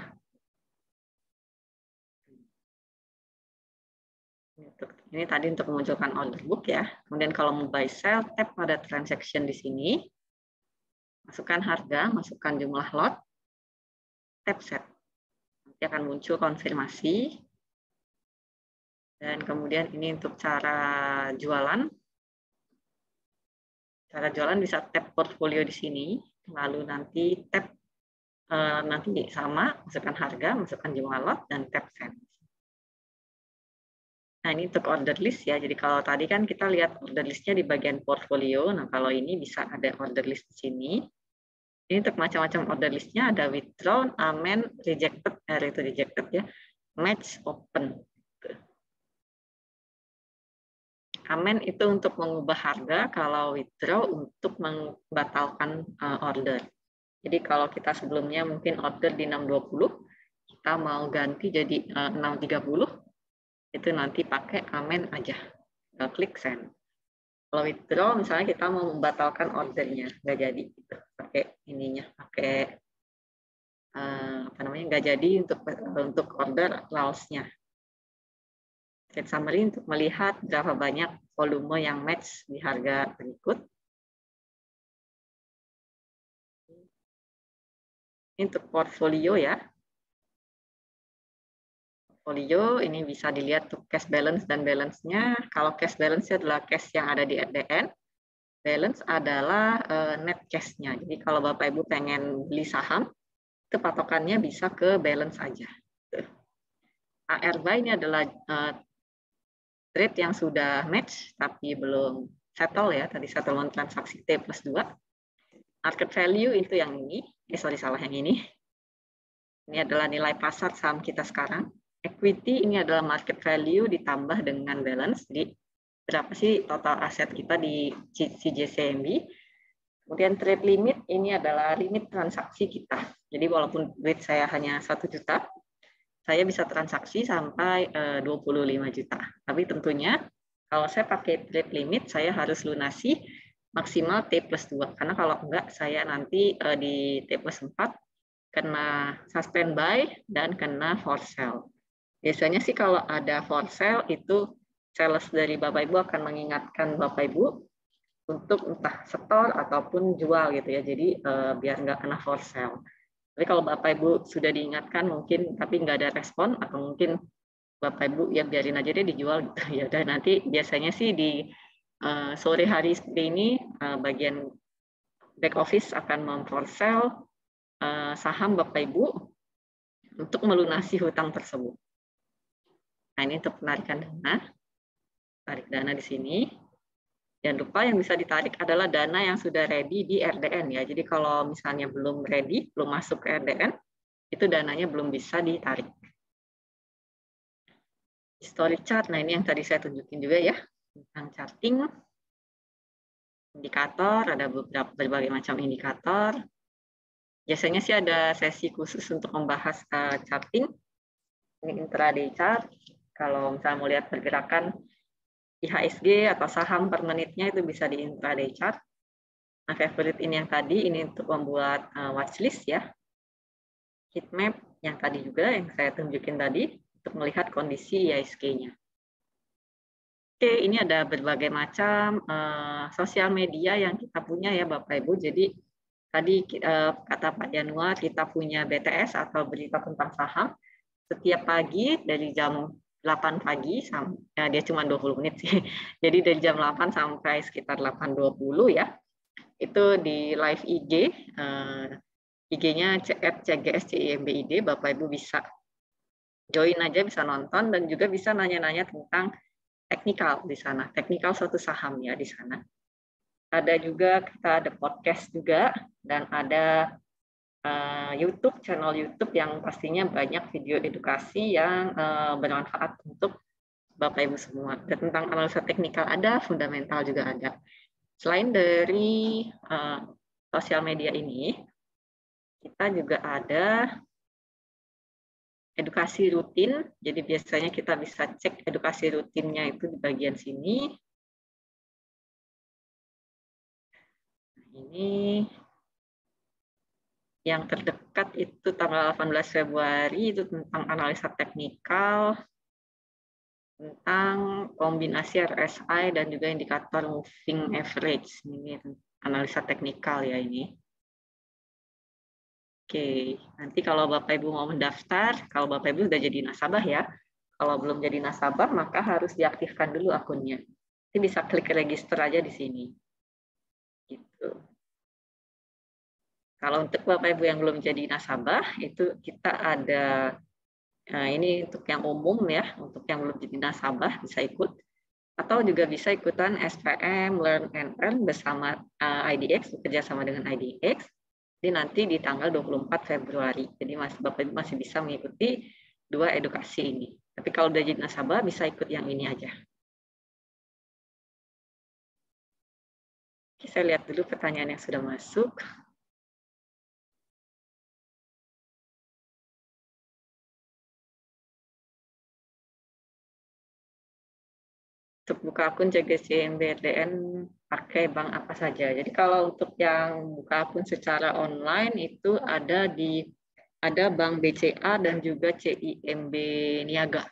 Ini tadi untuk memunculkan order book ya. Kemudian kalau mau buy sell, tap pada transaction di sini. Masukkan harga, masukkan jumlah lot, tap set. Nanti akan muncul konfirmasi. Dan kemudian ini untuk cara jualan. Cara jualan bisa tap portfolio di sini. Lalu nanti tap nanti sama, masukkan harga, masukkan jumlah lot, dan tap set. Nah, ini untuk order list ya. Jadi kalau tadi kan kita lihat order listnya di bagian portfolio. Nah, kalau ini bisa ada order list di sini. Ini untuk macam-macam order listnya ada withdrawn, amend, rejected, itu rejected ya, match, open. Amend itu untuk mengubah harga, kalau withdraw untuk membatalkan order. Jadi kalau kita sebelumnya mungkin order di 620, kita mau ganti jadi 630, itu nanti pakai amend aja. Klik send. Kalau withdraw misalnya kita mau membatalkan ordernya, nggak jadi gitu. Pakai ininya, pakai apa namanya, nggak jadi untuk order loss-nya. Trade summary untuk melihat berapa banyak volume yang match di harga berikut. Ini untuk portfolio ya. Portfolio ini bisa dilihat untuk cash balance dan balance-nya. Kalau cash balance adalah cash yang ada di RDN, balance adalah net cash-nya. Jadi kalau Bapak Ibu pengen beli saham, itu patokannya bisa ke balance aja. ARBA ini adalah trade yang sudah match tapi belum settle ya, tadi settlement transaksi T+2. Market value itu yang ini, salah yang ini. Ini adalah nilai pasar saham kita sekarang. Equity ini adalah market value ditambah dengan balance. Jadi berapa sih total aset kita di CJCMB. Kemudian trade limit ini adalah limit transaksi kita. Jadi walaupun duit saya hanya 1 juta, saya bisa transaksi sampai 25 juta. Tapi tentunya kalau saya pakai trade limit, saya harus lunasi maksimal T+2. Karena kalau enggak, saya nanti di T+4 kena suspend buy dan kena for sale. Biasanya sih kalau ada for sale itu sales dari Bapak Ibu akan mengingatkan Bapak Ibu untuk entah setor ataupun jual gitu ya. Jadi biar nggak kena for sale. Tapi kalau Bapak Ibu sudah diingatkan mungkin tapi nggak ada respon atau mungkin Bapak Ibu ya biarin aja deh dijual gitu ya. Dan nanti biasanya sih di sore hari seperti ini bagian back office akan memfor sale saham Bapak Ibu untuk melunasi hutang tersebut. Nah, ini untuk penarikan dana. Tarik dana di sini. Jangan lupa yang bisa ditarik adalah dana yang sudah ready di RDN ya. Jadi kalau misalnya belum ready, belum masuk ke RDN, itu dananya belum bisa ditarik. History chart, nah ini yang tadi saya tunjukin juga ya. Tentang charting. Indikator, ada berbagai macam indikator. Biasanya sih ada sesi khusus untuk membahas charting. Ini intraday chart. Kalau misalnya mau lihat pergerakan IHSG atau saham per menitnya itu bisa di intraday chart. Nah, favorite ini yang tadi, ini untuk membuat watchlist ya. Heat map yang tadi juga, yang saya tunjukin tadi, untuk melihat kondisi IHSG-nya. Oke, ini ada berbagai macam sosial media yang kita punya ya Bapak Ibu. Jadi tadi kata Pak Januar, kita punya BTS atau berita tentang saham. Setiap pagi dari jam 8 pagi, dia cuma 20 menit sih. Jadi dari jam 8 sampai sekitar 8.20 ya. Itu di live IG, IG-nya @cgscimbid, Bapak Ibu bisa join aja, bisa nonton, dan juga bisa nanya-nanya tentang teknikal di sana, teknikal suatu saham ya di sana. Ada juga, kita ada podcast juga, dan ada YouTube, channel YouTube yang pastinya banyak video edukasi yang bermanfaat untuk Bapak Ibu semua. Dan tentang analisa teknikal ada, fundamental juga ada. Selain dari sosial media ini, kita juga ada edukasi rutin. Jadi biasanya kita bisa cek edukasi rutinnya itu di bagian sini. Ini yang terdekat itu tanggal 18 Februari itu tentang analisa teknikal, tentang kombinasi RSI dan juga indikator moving average. Ini analisa teknikal ya ini. Oke, nanti kalau Bapak Ibu mau mendaftar, kalau Bapak Ibu sudah jadi nasabah ya, kalau belum jadi nasabah maka harus diaktifkan dulu akunnya. Nanti bisa klik register aja di sini. Gitu. Kalau untuk Bapak Ibu yang belum jadi nasabah, itu kita ada, nah ini untuk yang umum ya, untuk yang belum jadi nasabah bisa ikut, atau juga bisa ikutan SPM Learn and Earn bersama IDX, bekerja sama dengan IDX, jadi nanti di tanggal 24 Februari. Jadi Bapak Ibu masih bisa mengikuti 2 edukasi ini. Tapi kalau udah jadi nasabah, bisa ikut yang ini aja. Oke, saya lihat dulu pertanyaan yang sudah masuk. Untuk buka akun CGCMB RDN pakai bank apa saja. Jadi kalau untuk yang buka akun secara online itu ada Bank BCA dan juga CIMB Niaga.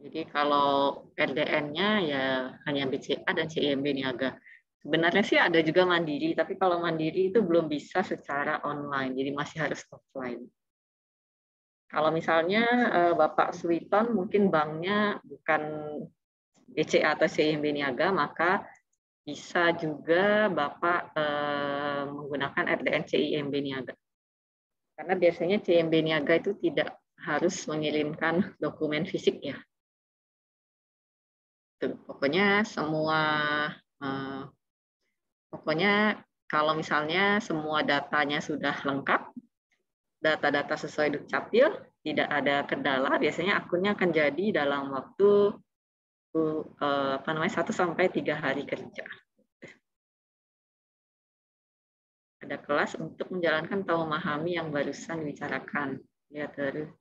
Jadi kalau RDN-nya ya hanya BCA dan CIMB Niaga. Sebenarnya sih ada juga Mandiri, tapi kalau Mandiri itu belum bisa secara online, jadi masih harus offline. Kalau misalnya Bapak Suwiton mungkin banknya bukan BCA atau CIMB Niaga, maka bisa juga Bapak menggunakan RDN CIMB Niaga. Karena biasanya CIMB Niaga itu tidak harus mengirimkan dokumen fisik ya. Pokoknya kalau misalnya semua datanya sudah lengkap, data-data sesuai Dukcapil, tidak ada kendala, biasanya akunnya akan jadi dalam waktu 1 sampai 3 hari kerja. Ada kelas untuk menjalankan atau memahami yang barusan dibicarakan. Ya terus.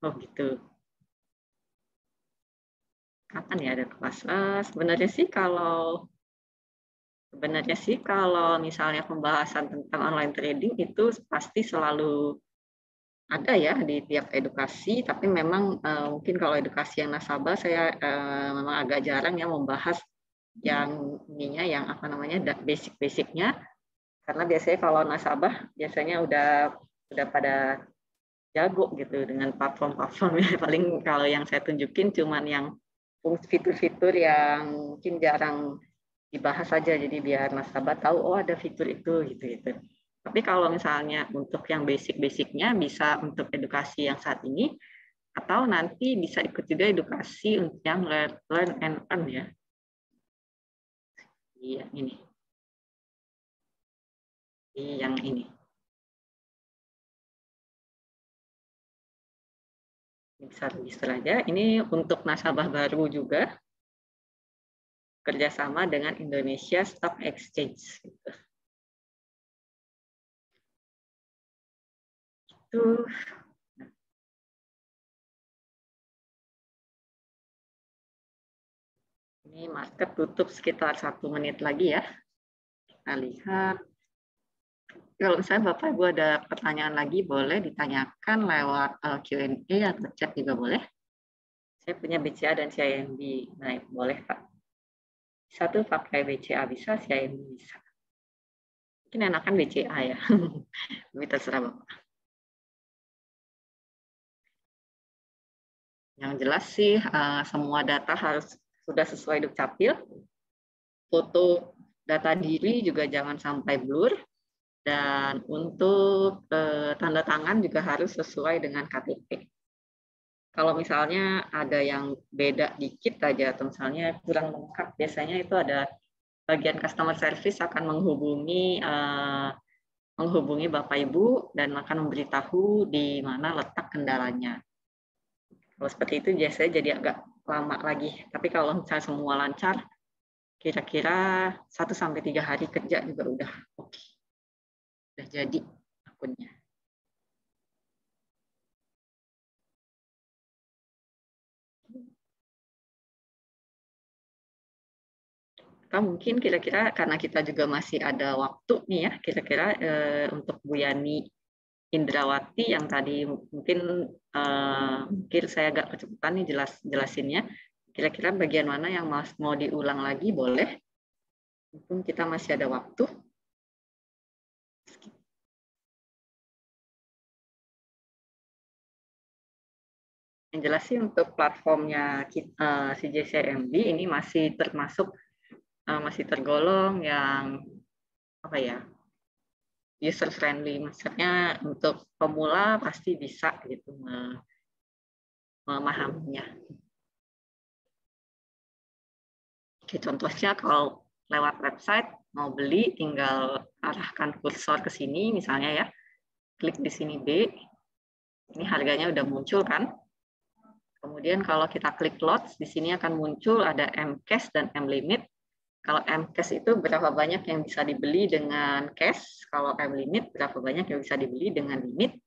Oh gitu. Kapan ya ada kelas? Sebenarnya sih kalau misalnya pembahasan tentang online trading itu pasti selalu ada ya di tiap edukasi, tapi memang mungkin kalau edukasi yang nasabah saya memang agak jarang ya membahas yang ininya, yang apa namanya basic-basicnya, karena biasanya kalau nasabah biasanya udah pada jago gitu dengan platform-platform ya. Paling kalau yang saya tunjukin cuman yang fitur-fitur yang mungkin jarang dibahas saja, jadi biar nasabah tahu oh ada fitur itu gitu. Tapi kalau misalnya untuk yang basic-basicnya bisa untuk edukasi yang saat ini, atau nanti bisa ikut juga edukasi untuk yang learn and earn ya. Iya, ini. Yang ini. Bisa register aja. Ini untuk nasabah baru juga, kerjasama dengan Indonesia Stock Exchange. Itu. Ini market tutup sekitar 1 menit lagi ya. Kita lihat. Kalau misalnya Bapak Ibu ada pertanyaan lagi, boleh ditanyakan lewat Q&A atau chat juga boleh. Saya punya BCA dan CIMB. Nah, boleh Pak. Satu pakai BCA bisa, CIMB bisa. Mungkin enakan BCA ya. Lebih terserah Bapak. Yang jelas sih semua data harus sudah sesuai Dukcapil. Foto data diri juga jangan sampai blur. Dan untuk tanda tangan juga harus sesuai dengan KTP. Kalau misalnya ada yang beda dikit aja, atau misalnya kurang lengkap, biasanya itu ada bagian customer service akan menghubungi Bapak Ibu dan akan memberitahu di mana letak kendalanya. Kalau seperti itu biasanya jadi agak lama lagi. Tapi kalau misalnya semua lancar, kira-kira 1-3 hari kerja juga udah oke. Udah jadi akunnya. Atau mungkin kira-kira karena kita juga masih ada waktu nih ya, kira-kira untuk Bu Yani Indrawati yang tadi mungkin saya agak kecepatan nih jelasinnya. Kira-kira bagian mana yang mau diulang lagi boleh? Mumpung kita masih ada waktu. Yang jelas sih untuk platformnya CJCMB ini masih tergolong yang apa ya, user friendly, maksudnya untuk pemula pasti bisa gitu memahaminya. Oke, contohnya kalau lewat website mau beli tinggal arahkan kursor ke sini misalnya ya, klik di sini B, ini harganya udah muncul kan. Kemudian kalau kita klik lots, di sini akan muncul ada M-Cash dan M-Limit. Kalau M-Cash itu berapa banyak yang bisa dibeli dengan cash, kalau M-Limit berapa banyak yang bisa dibeli dengan limit.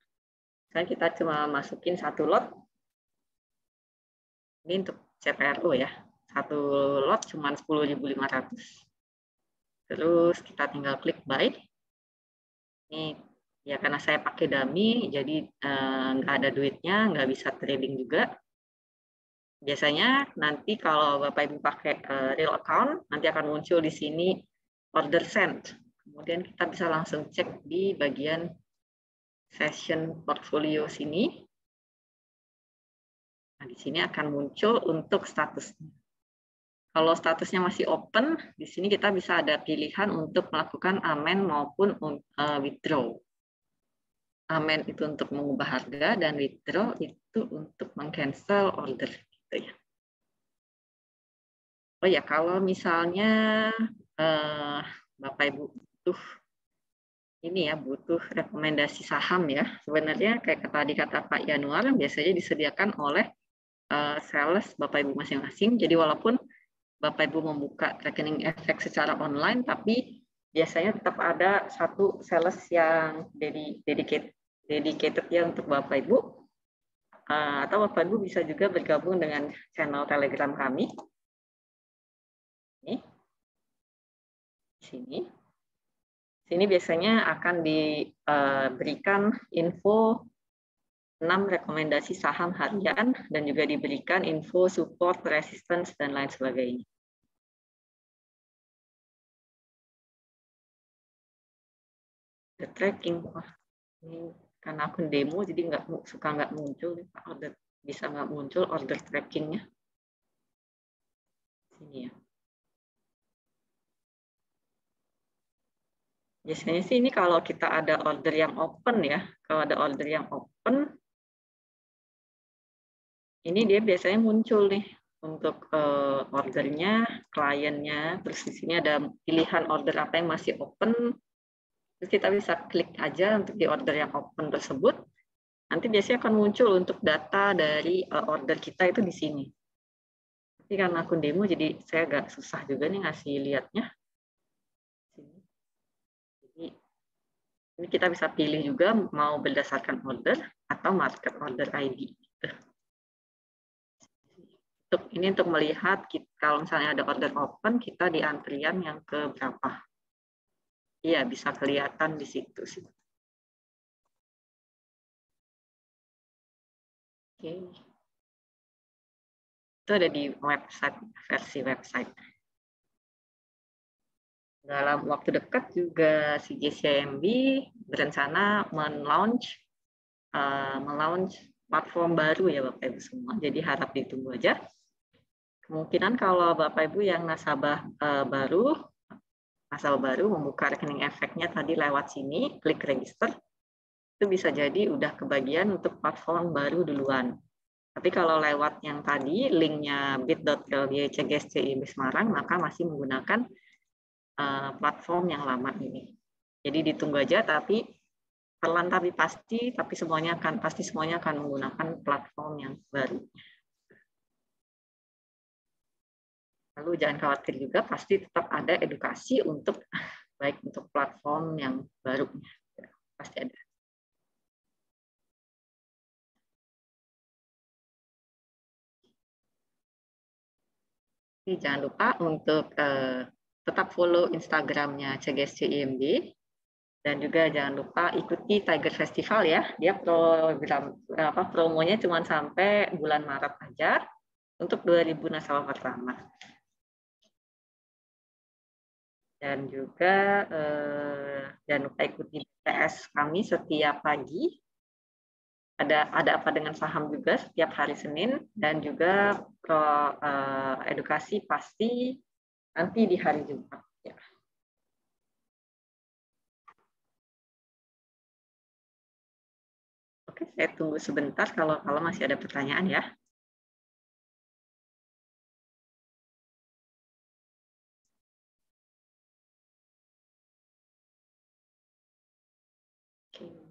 Misalnya kita cuma masukin 1 lot, ini untuk CPRO ya, 1 lot cuma 10.500. Terus kita tinggal klik buy. Ini ya karena saya pakai dummy, jadi nggak ada duitnya, nggak bisa trading juga. Biasanya nanti kalau Bapak Ibu pakai real account, nanti akan muncul di sini order sent. Kemudian kita bisa langsung cek di bagian session portfolio sini. Nah, di sini akan muncul untuk statusnya. Kalau statusnya masih open, di sini kita bisa ada pilihan untuk melakukan amend maupun withdraw. Amend itu untuk mengubah harga dan withdraw itu untuk meng-cancel order. Gitu ya. Oh ya, kalau misalnya Bapak Ibu butuh rekomendasi saham ya, sebenarnya kayak tadi kata Pak Yanuar biasanya disediakan oleh sales Bapak Ibu masing-masing. Jadi walaupun Bapak Ibu membuka rekening efek secara online, tapi biasanya tetap ada satu sales yang dedicated ya untuk Bapak Ibu. Atau Bapak Ibu bisa juga bergabung dengan channel Telegram kami. Ini. Di sini biasanya akan diberikan info 6 rekomendasi saham harian dan juga diberikan info support, resistance, dan lain sebagainya. The tracking, ini karena akun demo jadi nggak muncul, bisa nggak muncul order trackingnya. Sini ya. Biasanya sih ini kalau kita ada order yang open ya, kalau ada order yang open, ini dia biasanya muncul nih untuk ordernya, kliennya, terus di sini ada pilihan order apa yang masih open, terus kita bisa klik aja untuk di order yang open tersebut, nanti biasanya akan muncul untuk data dari order kita itu di sini. Tapi karena akun demo jadi saya agak susah juga nih ngasih lihatnya. Jadi ini kita bisa pilih juga mau berdasarkan order atau market order ID. Ini untuk melihat kalau misalnya ada order open, kita di antrian yang ke berapa. Iya, bisa kelihatan di situ sih. Oke. Itu ada di website, versi website. Dalam waktu dekat juga CJCMB berencana melaunch platform baru ya Bapak Ibu semua. Jadi harap ditunggu aja. Kemungkinan kalau Bapak Ibu yang nasabah baru membuka rekening efeknya tadi lewat sini, klik register, itu bisa jadi udah kebagian untuk platform baru duluan. Tapi kalau lewat yang tadi, linknya bit.ly/CGSCIMB Semarang, maka masih menggunakan platform yang lama ini. Jadi ditunggu aja, tapi perlahan tapi pasti semuanya akan menggunakan platform yang baru. Lalu jangan khawatir juga, pasti tetap ada edukasi untuk baik untuk platform yang baru, pasti ada. Jadi jangan lupa untuk tetap follow Instagramnya CGSC IMB, dan juga jangan lupa ikuti Tiger Festival ya. Dia promonya cuma sampai bulan Maret aja untuk 2000 nasabah pertama. Dan juga jangan lupa ikuti BTS kami setiap pagi. Ada apa dengan saham juga setiap hari Senin, dan juga edukasi pasti nanti di hari Jumat. Ya. Oke, saya tunggu sebentar kalau masih ada pertanyaan ya. Oke.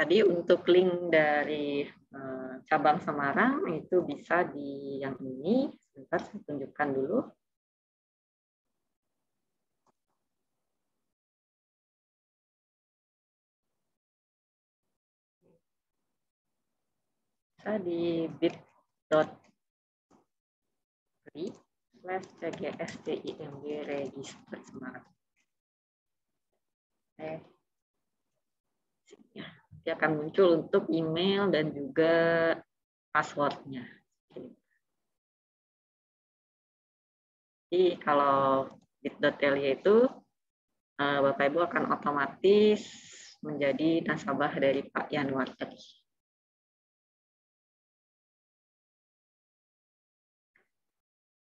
Tadi untuk link dari cabang Semarang itu bisa di yang ini. Sebentar saya tunjukkan dulu. Bisa di bit.ly/cgstimb register Semarang. Dia akan muncul untuk email dan juga passwordnya. Jadi kalau bit.ly itu Bapak Ibu akan otomatis menjadi nasabah dari Pak Yanuar tadi.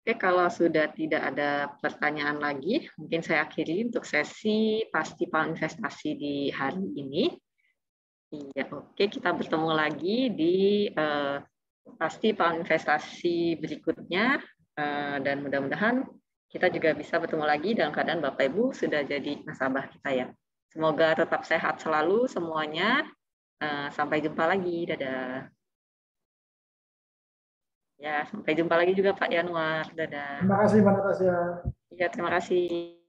Oke, kalau sudah tidak ada pertanyaan lagi, mungkin saya akhiri untuk sesi Pasti Paham Investasi di hari ini. Iya, oke, kita bertemu lagi di Pasti Paham Investasi berikutnya, dan mudah-mudahan kita juga bisa bertemu lagi dalam keadaan Bapak Ibu sudah jadi nasabah kita ya. Semoga tetap sehat selalu semuanya. Sampai jumpa lagi. Dadah. Ya, sampai jumpa lagi juga Pak Yanuar. Dadah. Terima kasih Mbak Natasha. Iya, terima kasih.